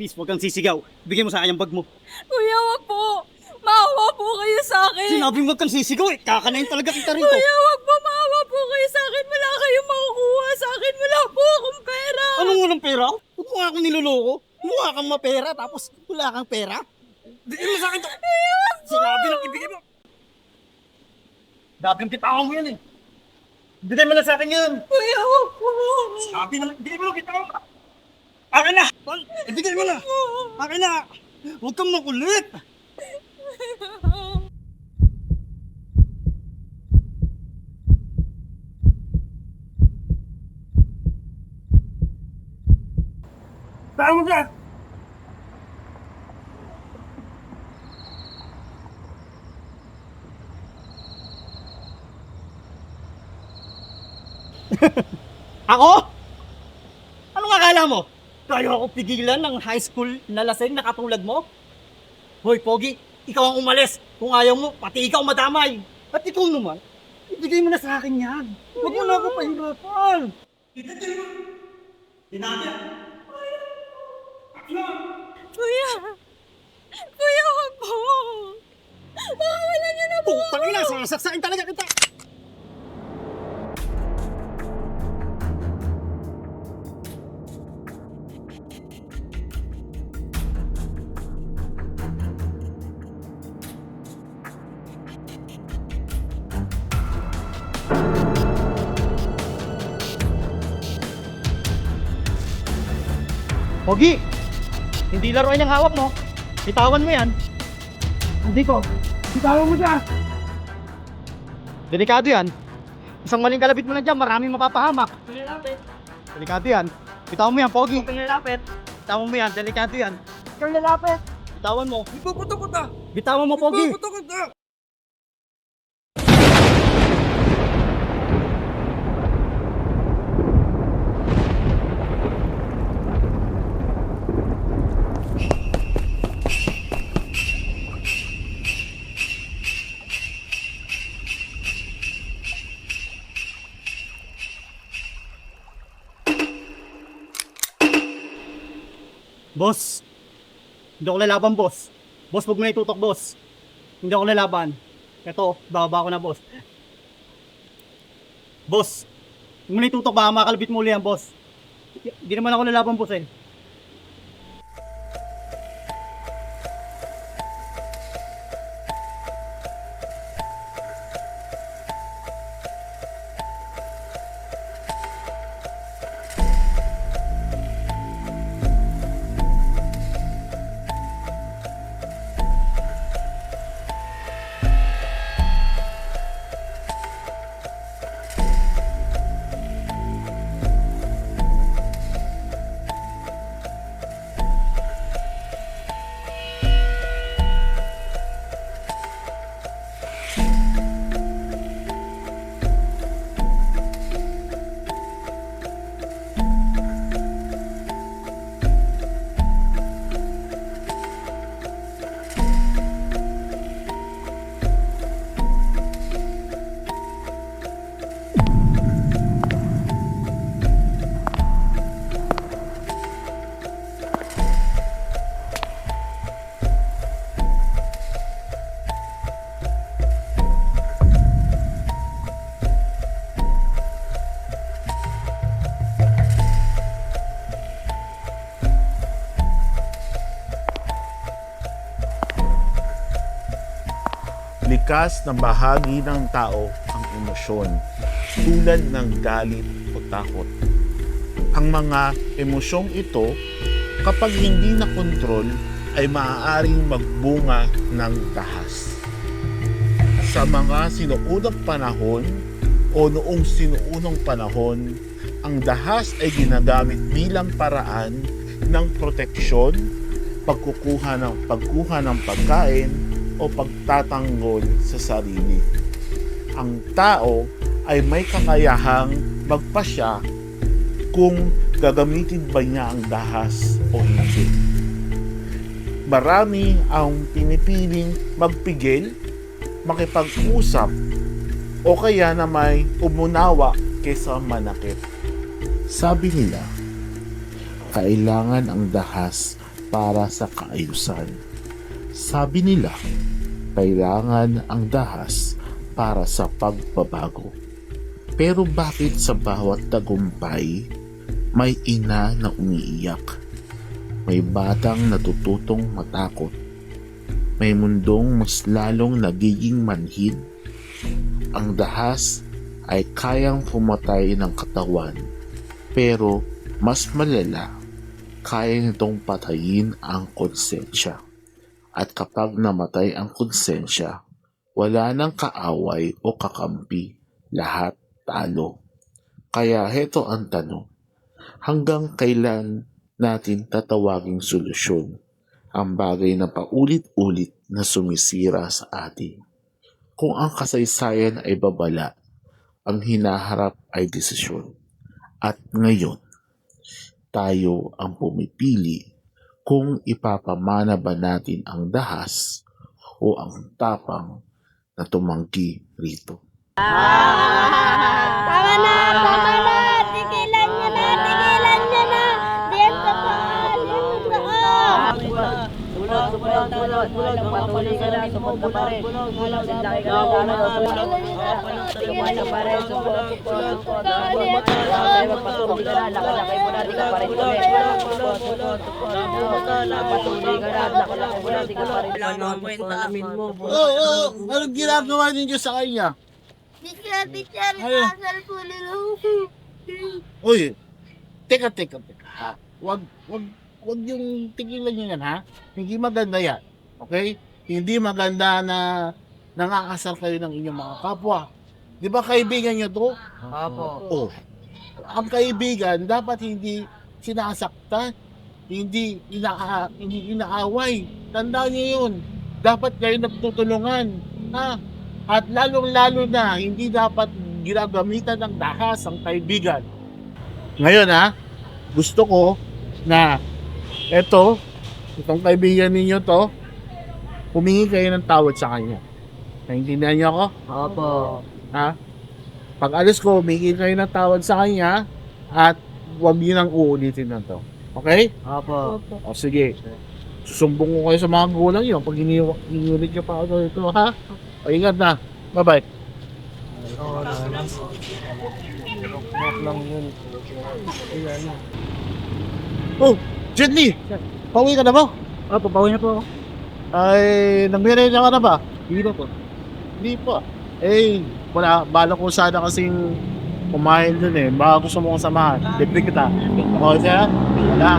C: Please, huwag kang sisigaw. Bigyan mo sa akin yung bag mo.
N: Kuya, wag po. Maawa po kayo sa akin.
C: Sinabing huwag kang sisigaw eh. Kakanayin talaga kita rito.
N: Kuya, wag po. Maawa po kayo sa akin. Wala kayong makukuha sa akin. Wala po akong pera.
C: Anong walang pera? Huwag mo nga akong niloloko. Mukha kang mapera tapos wala kang pera. Bigyan mo sa akin to. Sinabi lang ibigay mo. Dagang bitawan mo yan eh. Bigay mo na sa akin yun.
N: Kuya, wag po.
C: Sabi na lang, bigay mo na bitawan mo. Akin na! Ibigay mo na! Akin na! Huwag kang makulit! Saan mo siya? Ako? Anong akala mo? Kaya ako pigilan ng high school na lasing na katulad mo? Hoy, Pogi, ikaw ang umalis. Kung ayaw mo, pati ikaw madamay. At ikaw naman, ibigay mo na sa akin yan. Huwag mo na ako pahirapan.
N: Kuya. Kuya, wag po. Wala niyo na po.
C: Putang ina, sasaksain talaga kita. Pogi, hindi laruin ang hawak mo. Bitawan mo yan. Hindi ko. Bitawan mo siya. Delikado yan. Isang maling kalabit mo na dyan, maraming mapapahamak. Delikado yan. Bitawan mo yan, Pogi. Bitawan mo yan, delikado yan. Ikaw lalapit. Bitawan mo.
B: Ipuputok ka!
C: Bitawan mo, Pogi.
B: Ipuputok ka!
C: Boss, hindi ako lalaban, boss. Boss, huwag mo na itutok, boss. Hindi ako lalaban. Ito, bababa ko na, boss. Boss, huwag mo na itutok, baka makalabit mo uli yan, boss. Hindi naman ako lalaban, boss eh.
F: Likas na bahagi ng tao ang emosyon, tulad ng galit o takot. Ang mga emosyong ito, kapag hindi na kontrol, ay maaaring magbunga ng dahas. Sa mga sinuunang panahon o noong sinuunang panahon, ang dahas ay ginagamit bilang paraan ng proteksyon, pagkuha ng pagkain, o pagtatanggol sa sarili. Ang tao ay may kakayahang magpasya kung gagamitin ba niya ang dahas o hindi. Marami ang pinipiling magpigil, makipag-usap, o kaya na may umunawa kaysa manakit. Sabi nila, kailangan ang dahas para sa kaayusan. Sabi nila, kailangan ang dahas para sa pagbabago. Pero bakit sa bawat tagumpay, may ina na umiiyak? May batang natututong matakot? May mundong mas lalong nagiging manhid? Ang dahas ay kayang pumatay ng katawan, pero mas malala, kaya nitong patayin ang konsensya. At kapag namatay ang konsensya, wala nang kaaway o kakampi, lahat talo. Kaya heto ang tanong, hanggang kailan natin tatawaging solusyon ang bagay na paulit-ulit na sumisira sa atin? Kung ang kasaysayan ay babala, ang hinaharap ay desisyon. At ngayon, tayo ang pumipili kung ipapamana ba natin ang dahas o ang tapang na tumanggi rito.
N: Tama na! Tama na! Tigilan niya na! Tigilan niya na! Diyan ka pa! Diyan ka pa!
J: Bulot. Patuloy ka na. Sumot ka pa rin. Sindaki ka na. Sumot ka pa rin. Sumot. Patuloy ka na. Lakay mo na. Di ka pa rin tuloy. Patuloy ka na. Lakay mo na. Di ka pa rin. Ano mo yung taamin mo?
G: Anong ginagawa ninyo sa kanya?
N: Teacher, kasal po nila.
G: Uy, teka. Wag yung tigilan nyo yan, ha? Hindi maganda yan. Okay? Hindi maganda na nangakasal kayo ng inyong mga kapwa. Di ba kaibigan nyo to?
J: Apo.
G: Oh. Ang kaibigan, dapat hindi sinasaktan. Hindi inaaway. Tandaan nyo yun. Dapat kayo nagtutulungan. Ha? At lalong-lalo na, hindi dapat ginagamitan ng dahas ang kaibigan. Ngayon, ha? Gusto ko na itong kaibigan ninyo to, humingi kayo ng tawad sa kanya. Naintindihan niyo ako?
J: Opo.
G: Ha? Pag alis ko, humingi kayo ng tawad sa kanya at huwag niyo nang uulitin na to. Okay?
J: Opo.
G: O sige. Susumbong ko kayo sa mga gulang niyo pag iniulit niyo pa ako ito, ha? O ingat na. Bye-bye. Oh, Jenny! Pauwi ka na ba?
C: Opo, pauwi na po ako.
G: Ay, nagmerenda ka na ba?
C: Hindi pa po.
G: Hindi pa. Eh, bala ko sana kasing kumain dun eh. Baka gusto mo kong samahan. Libre kita. Okay siya? Wala.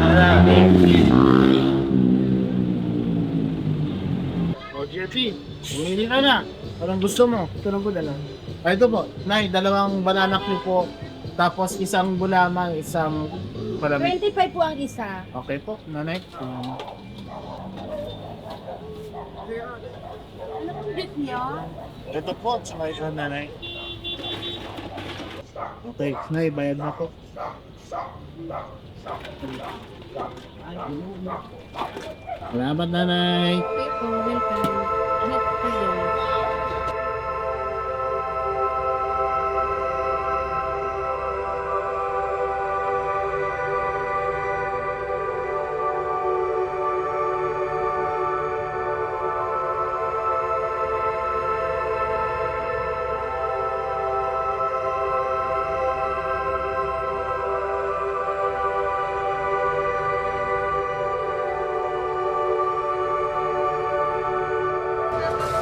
G: O, Jeffy, umili ka na. Parang gusto mo.
C: Ito lang po dala.
G: Ay, ito po. Nay, 2 banana cue po. Tapos isang gulaman, isang palamig.
N: 25 po ang isa.
G: Okay po, nanay.
N: Ano pong date niyo?
G: Ito po, tsaka isang nanay. Okay, nay, bayad na po. Salamat, nanay.
N: Okay po, welcome. Ingat po kayo.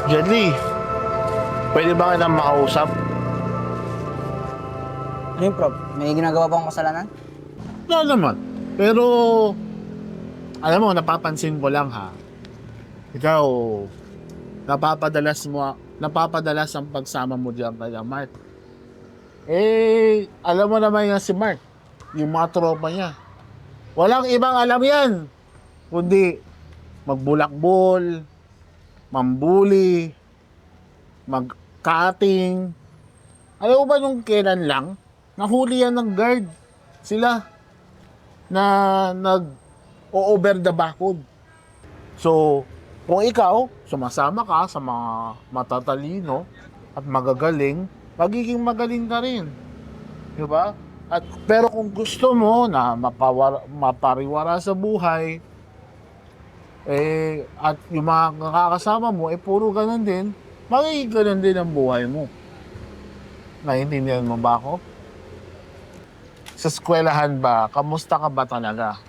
G: Jenny, pwede ba kitang makausap?
C: Ano yung prof? May ginagawa ba akong kasalanan?
G: Wala naman. Pero, alam mo, napapansin ko lang ha. Ikaw, napapadalas ang pagsama mo diyan kay Mark. Eh, alam mo naman yan si Mark, yung mga tropa niya. Walang ibang alam yan, kundi magbulakbol, mambuli, mag-cutting. Alam mo ba nung kailan lang, nahuli yan ng guard sila na nag-over the backwood. So, kung ikaw, sumasama ka sa mga matatalino at magagaling, magiging magaling ka rin. Diba? Pero kung gusto mo na mapariwara sa buhay, At yung mga nakakasama mo, puro ganun din, magiging ganun din ang buhay mo. Naiintindihan mo ba ako? Sa eskwelahan ba, kamusta ka ba talaga?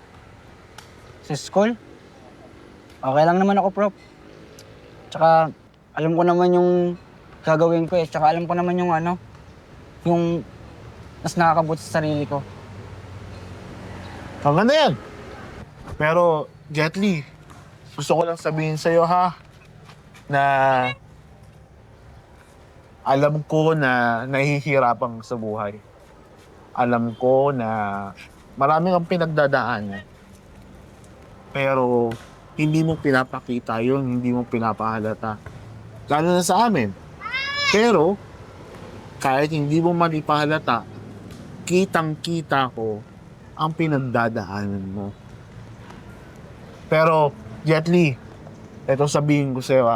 C: Sa school? Okay lang naman ako, Prof. Tsaka, alam ko naman yung gagawin ko eh. Tsaka alam ko naman yung yung mas nakakabuti sa sarili ko.
G: Maganda yan. Pero, Jet Li, gusto ko lang sabihin sa'yo ha, na alam ko na nahihirapan sa buhay. Alam ko na marami kang pinagdadaan. Pero, hindi mo pinapakita yun, hindi mo pinapahalata. Lalo na sa amin. Pero, kahit hindi mo man ipahalata, kitang-kita ko ang pinagdadaanan mo. Pero, Jet Li, ito sabihin ko sa'yo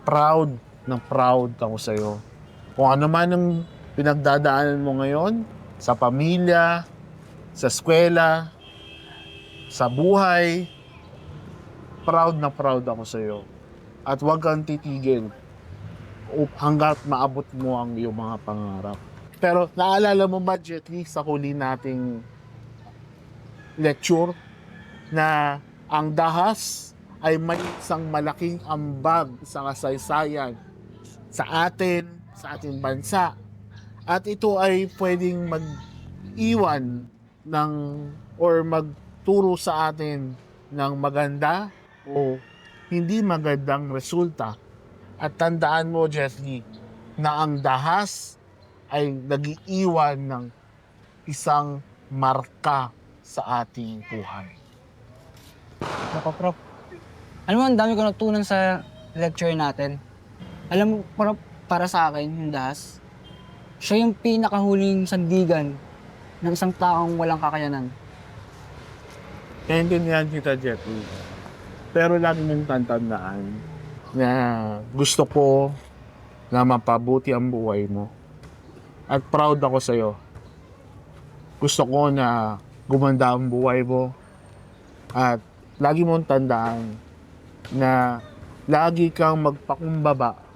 G: proud na proud ako sa'yo. Kung ano man ang pinagdadaanan mo ngayon, sa pamilya, sa eskwela, sa buhay, proud na proud ako sa'yo. At huwag kang titigil hanggat maabot mo ang iyong mga pangarap. Pero naalala mo ba, Jet Li, sa huli nating lecture na ang dahas ay may isang malaking ambag sa kasaysayan sa ating bansa. At ito ay pwedeng mag-iwan ng or magturo sa atin ng maganda o hindi magandang resulta. At tandaan mo, Jet Li, na ang dahas ay nag-iiwan ng isang marka sa ating buhay.
C: Ako, Prof. Alam mo, ang dami ko natutunan sa lecture natin. Alam mo, Prof, para sa akin, yung dahas, siya yung pinakahuling sandigan ng isang taong walang kakayanan.
G: Naintindihan kita, Jet Li. Pero lagi mong tandaan na gusto ko na mapabuti ang buhay mo. At proud ako sa'yo. Gusto ko na gumanda ang buhay mo. At lagi mong tandaan na lagi kang magpakumbaba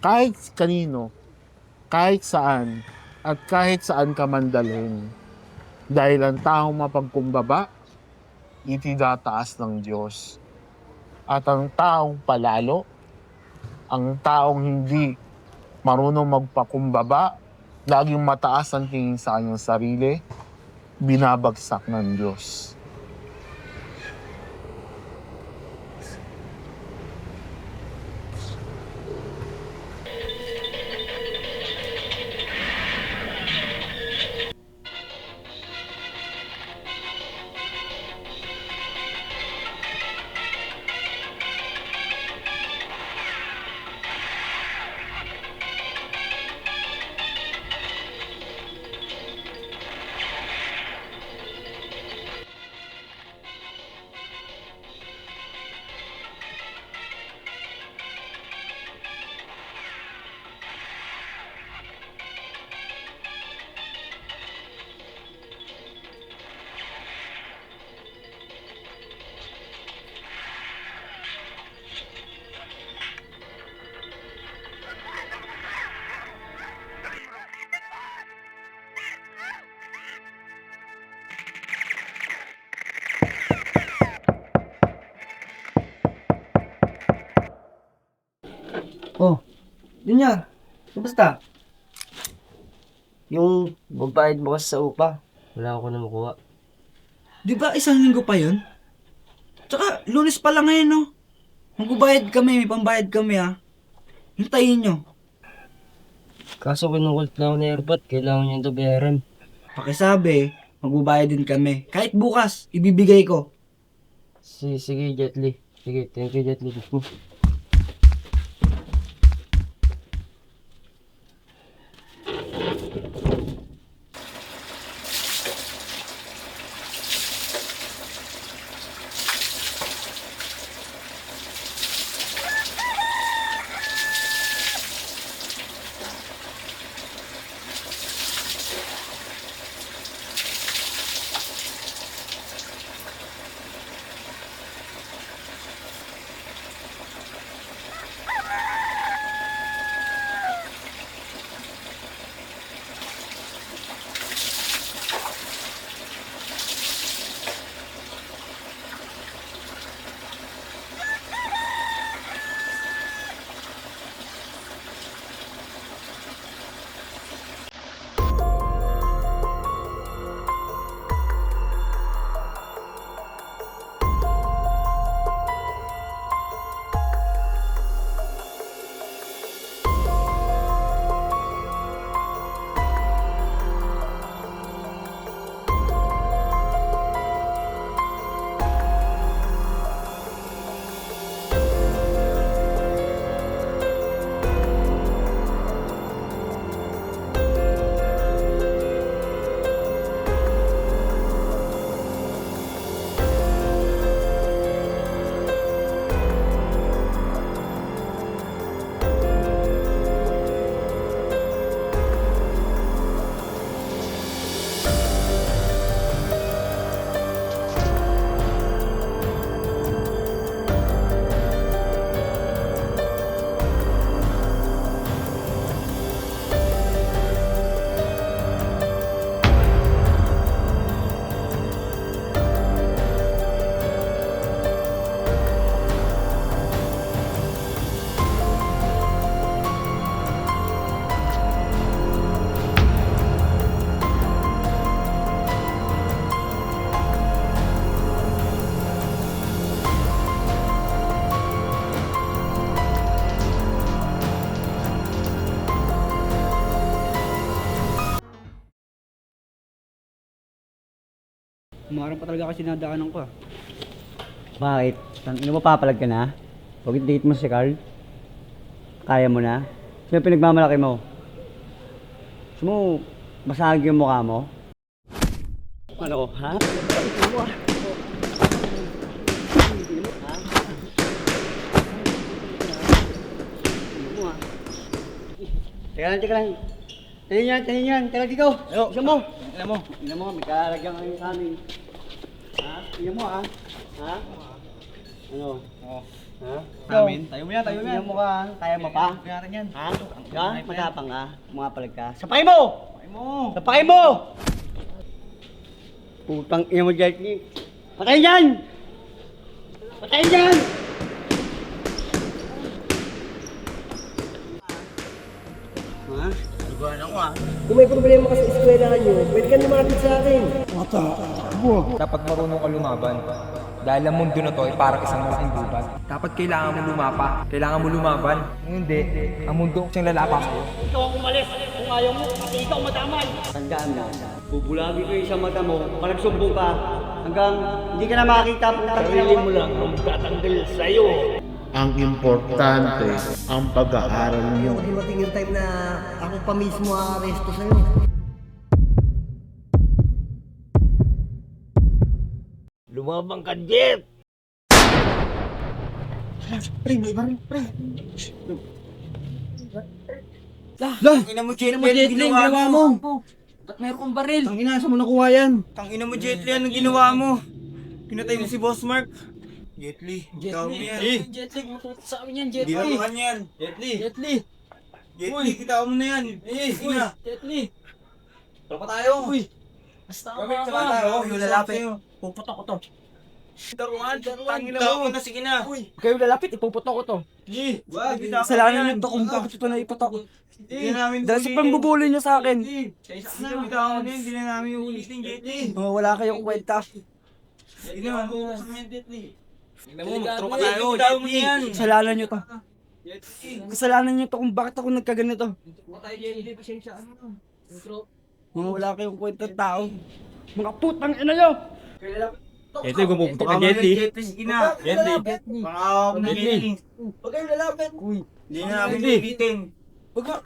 G: kahit kanino, kahit saan, at kahit saan ka mandalhin. Dahil ang taong mapagkumbaba, itinataas ng Diyos. At ang taong palalo, ang taong hindi marunong magpakumbaba, laging mataas ang tingin sa kanyang sarili, binabagsak ng Diyos.
C: Oh, yun yan. Basta.
J: Yung magbayad mo kasi sa upa, wala ako na makuha.
C: Di ba isang linggo pa yun? Tsaka, Lunes pa lang ngayon, no? Magbabayad kami, may pambayad kami, ha? Hintayin nyo.
J: Kaso kinukult na ako ni Airbat, kailangan niya ito bayaran.
C: Pakisabi, magbabayad din kami. Kahit bukas, ibibigay ko.
J: Sige, Jet Li. Sige, thank you, Jet Li.
C: Umarang pa talaga kasi nadaanan ko ah.
I: Bakit? Tangina mo, papalag ka na? Huwag date mo si Carl. Kaya mo na? Sino pinagmamalaki mo? Gusto mo, basag yung mukha mo? Ano, ha? Teka lang. Tingin yan. Teka dito. Isa mo. Tingnan mo, may karagyan kayo sa amin. Ha? Tingnan mo, ha? Ha? Ano? Ha?
C: Tayo mo yan.
I: Tingnan mo ka, kaya mo pa?
C: Kaya rin yan.
I: Ha? Ha? Matapang ka? Pumapalag ka? Sapay mo! Sapay mo! Putang ina mo, Jackie. Patayin dyan! Patayin dyan! Ha? Ibahan ako ah.
J: Kung may problema ka sa eskwelahan nyo, pwede ka lumapit sa akin.
H: Dapat marunong ka lumaban. Dahil ang mundo na to ay parang isang malaking gubat. Dapat kailangan mo lumapa. Kailangan mo lumaban. Kung hindi, ang mundo siyang lalapas sa'yo.
J: Ikaw ang umalis. Kung ayaw mo, pati ikaw madamay.
I: Tandaan na, bubulagi ko yung isang mata mo, pag nagsumbong ka, hanggang hindi ka na makakita, sarili mo lang ang tatanggal sa'yo.
G: Ang importante, ang pag-aaral nyo.
J: Hindi mating yung time na ako pa mismo aaresto sa'yo.
D: Lumabang ka, Jeff!
C: Pre, may baril, pre.
M: Tangina mo, Jetli, anong ginawa mo?
C: Ba't mayroon kong baril?
M: Tangina, saan mo nakuha yan? Tangina mo, Jetli, anong ginawa mo? Pinatay mo si Boss Mark. Jetli, ikaw mo yan.
C: Jetli, matuto sa amin yan,
M: Hindi
C: Jetli.
M: naman yan. Jetli,
C: Jetli.
M: Jetli, kita mo na yan. Sige na.
C: Jetli.
M: Tara pa tayo.
C: Uy. Basta
M: Kami,
C: ka
M: saka tayo.
C: Kayo lalapit. Puputok ko to.
M: Daruan, tangina mo na, sige na.
C: Kayo lalapit, ipuputok ko to.
M: Sige, wag, kita
C: Kasalanan nyo to kung bakit ito na iputok.
M: Hindi namin
C: Dahil sa pambubuli nyo sa akin.
M: Hindi na namin ulitin, Jetli.
C: Oh, wala kayong kwenta.
M: Sige na, Jetli. Tignan mo, magturo ka tayo, Jetli.
C: Kasalanan nyo to. Kasalanan nyo to kung bakit ako nagkaganito. Mga wala kayong kwenta tao. Mga putang ina nyo!
H: Ito yung gumupunta ka, Jetli.
M: Jetli, sige na. Jetli. Baka ako na, Jetli.
C: Huwag kayong lalapit.
M: Hindi na namin ulitin.
C: Huwag ka.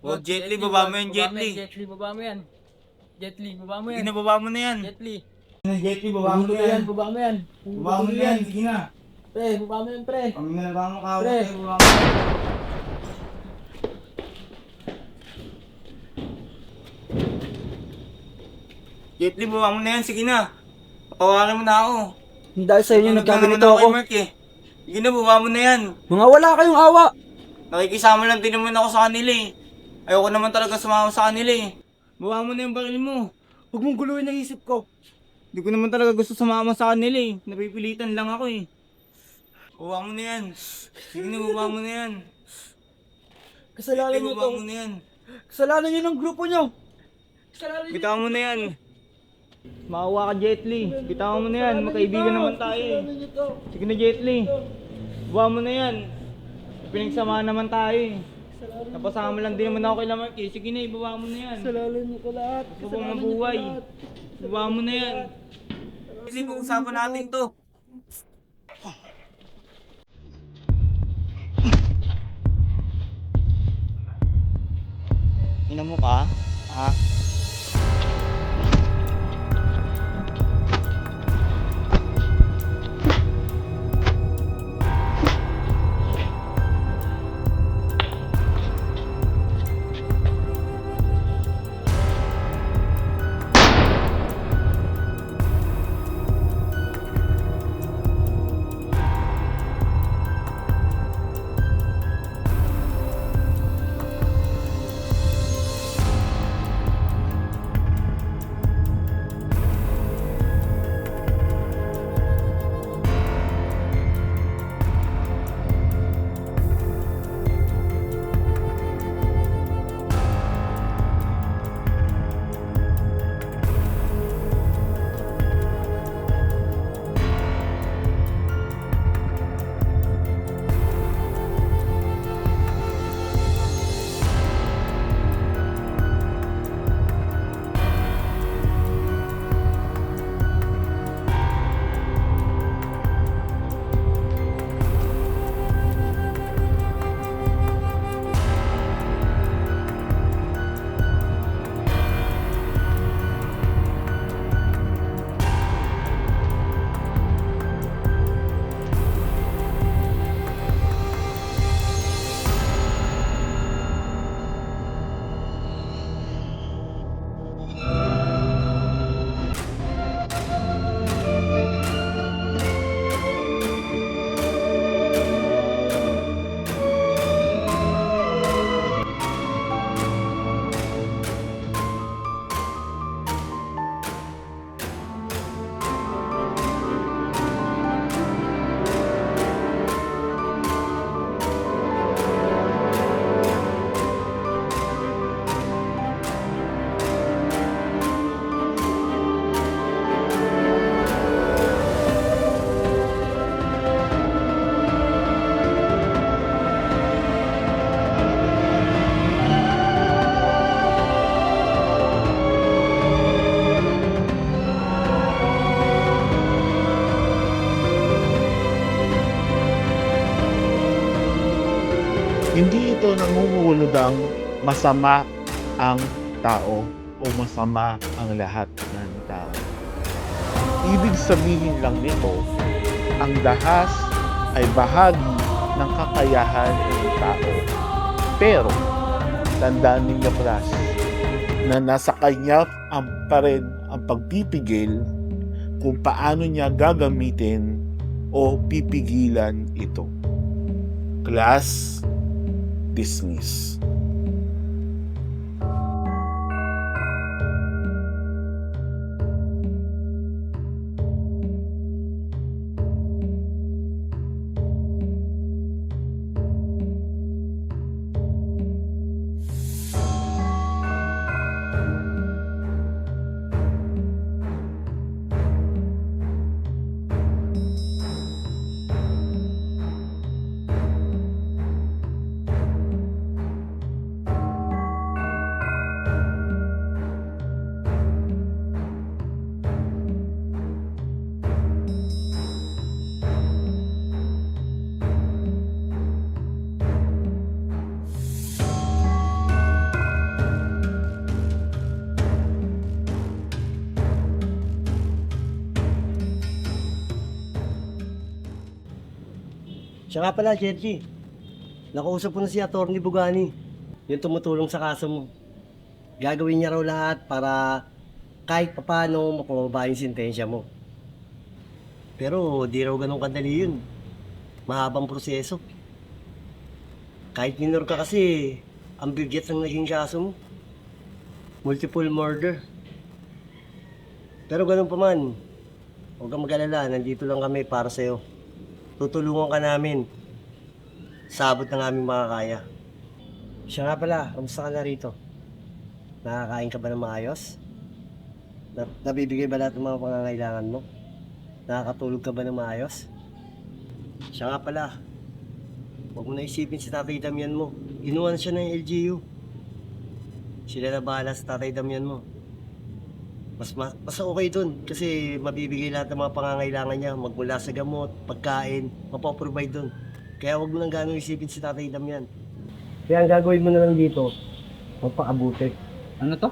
M: Wag, Jetli, baba mo yan, Jetli.
C: Jetli, baba mo yan. Jetli, baba mo
M: Sige
C: yan.
M: na, baba mo na yan.
C: Jetli.
M: Jetli, baba mo na yan.
C: Baba mo yan.
M: Baba mo na yan, sige na.
C: Pre, baba mo yan, pre.
M: Kami na lang ang kawat.
C: Pre.
M: Baba mo na yan. Jetli, baba mo na yan, sige na. Patawarin mo na ako.
C: Dahil sa inyo nagkaganito
M: ako.
C: ako.
M: Mark, eh. Sige na, baba mo na yan.
C: Mga wala kayong awa.
M: Nakikisama lang din naman ako sa kanila eh. Ayoko naman talaga sumama sa kanila eh. Baba mo na yung baril mo.
C: Huwag mong guluhin ang isip ko.
M: Hindi ko naman talaga gusto sumama sa kanila eh. Napipilitan lang ako eh. Baba mo na yan. Sige na, baba mo na yan.
C: Kasalanan nyo to.
M: Baba mo na yan.
C: Kasalanan nyo ng grupo nyo. Kasalanan nyo.
M: Bitawan mo na yan. Maawa ka, Jetli. Bitawan mo na yan. Magkaibigan naman tayo eh.
C: Kasalanan nyo to.
M: Sige na, Jetli. Baba mo na yan. Pinagsamahan naman tayo eh. Napasama lang din naman ako kay Lamarck eh. Sige na, ibaba mo na yan.
C: Kasalanan nyo ko lahat.
M: Ito pong mabuhay. Ibaba mo na yan. Kasi pag-usapan natin to. Ina mo ka? Ha?
G: Hindi ito nangungulodang masama ang tao o masama ang lahat ng tao. Ibig sabihin lang nito, ang dahas ay bahagi ng kakayahan ng tao. Pero, tandaan ninyo class, na nasa kanya pa rin ang pagpipigil kung paano niya gagamitin o pipigilan ito. Class dismiss.
J: Siya nga pala, Jetty. Nakausap ko na si Atty. Bugani. Yung tumutulong sa kaso mo. Gagawin niya raw lahat para kahit papano mapababa yung sentensya mo. Pero di raw ganun kadali yun. Mahabang proseso. Kahit minor ka kasi, ang bigat ng naging kaso mo. Multiple murder. Pero ganun pa man, huwag kang mag-alala, nandito lang kami para sa'yo. Tutulungan ka namin. Sabot ng aming makakaya. Siya nga pala, kamusta ka na rito? Nakakain ka ba ng maayos? Nabibigay ba lahat ng mga pangangailangan mo? Nakakatulog ka ba ng maayos? Siya nga pala, huwag mo na isipin si Tatay Damian mo. Inuwan siya ng LGU. Sila na bahala sa Tatay Damian mo. Mas okay dun kasi mabibigay lahat ng mga pangangailangan niya magmula sa gamot, pagkain, mapaprovide dun. Kaya huwag mo nang gano'ng isipin si Tatay Damian. Kaya ang gagawin mo na lang dito, magpakabuti.
C: Ano to?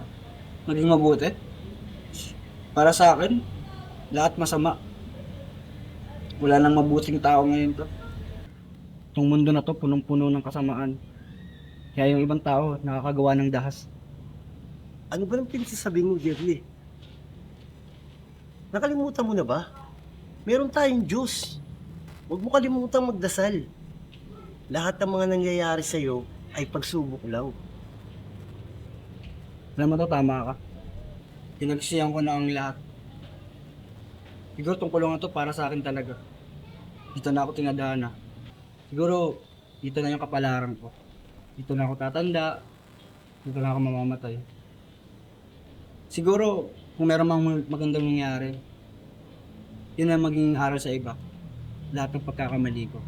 C: Maging mabuti? Para sa akin, lahat masama. Wala nang mabuting tao ngayon to. Itong mundo na to, punong-puno ng kasamaan. Kaya yung ibang tao, nakakagawa ng dahas.
J: Ano ba nang pinagsasabi mo, Jerry? Nakalimutan mo na ba? Meron tayong Diyos. Huwag mo kalimutang magdasal. Lahat ng mga nangyayari sa'yo ay pagsubok lang.
C: Alam mo to, tama ka. Pinagsisihan ko na ang lahat. Siguro tong kulungan to para sa akin talaga. Dito na ako tinadhana. Siguro, dito na yung kapalaran ko. Dito na ako tatanda. Dito na ako mamamatay. Siguro, kung meron mang magandang nangyari, yun ang maging aral sa iba. Lahat ng pagkakamali ko.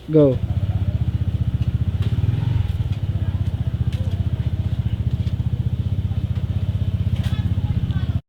C: Go.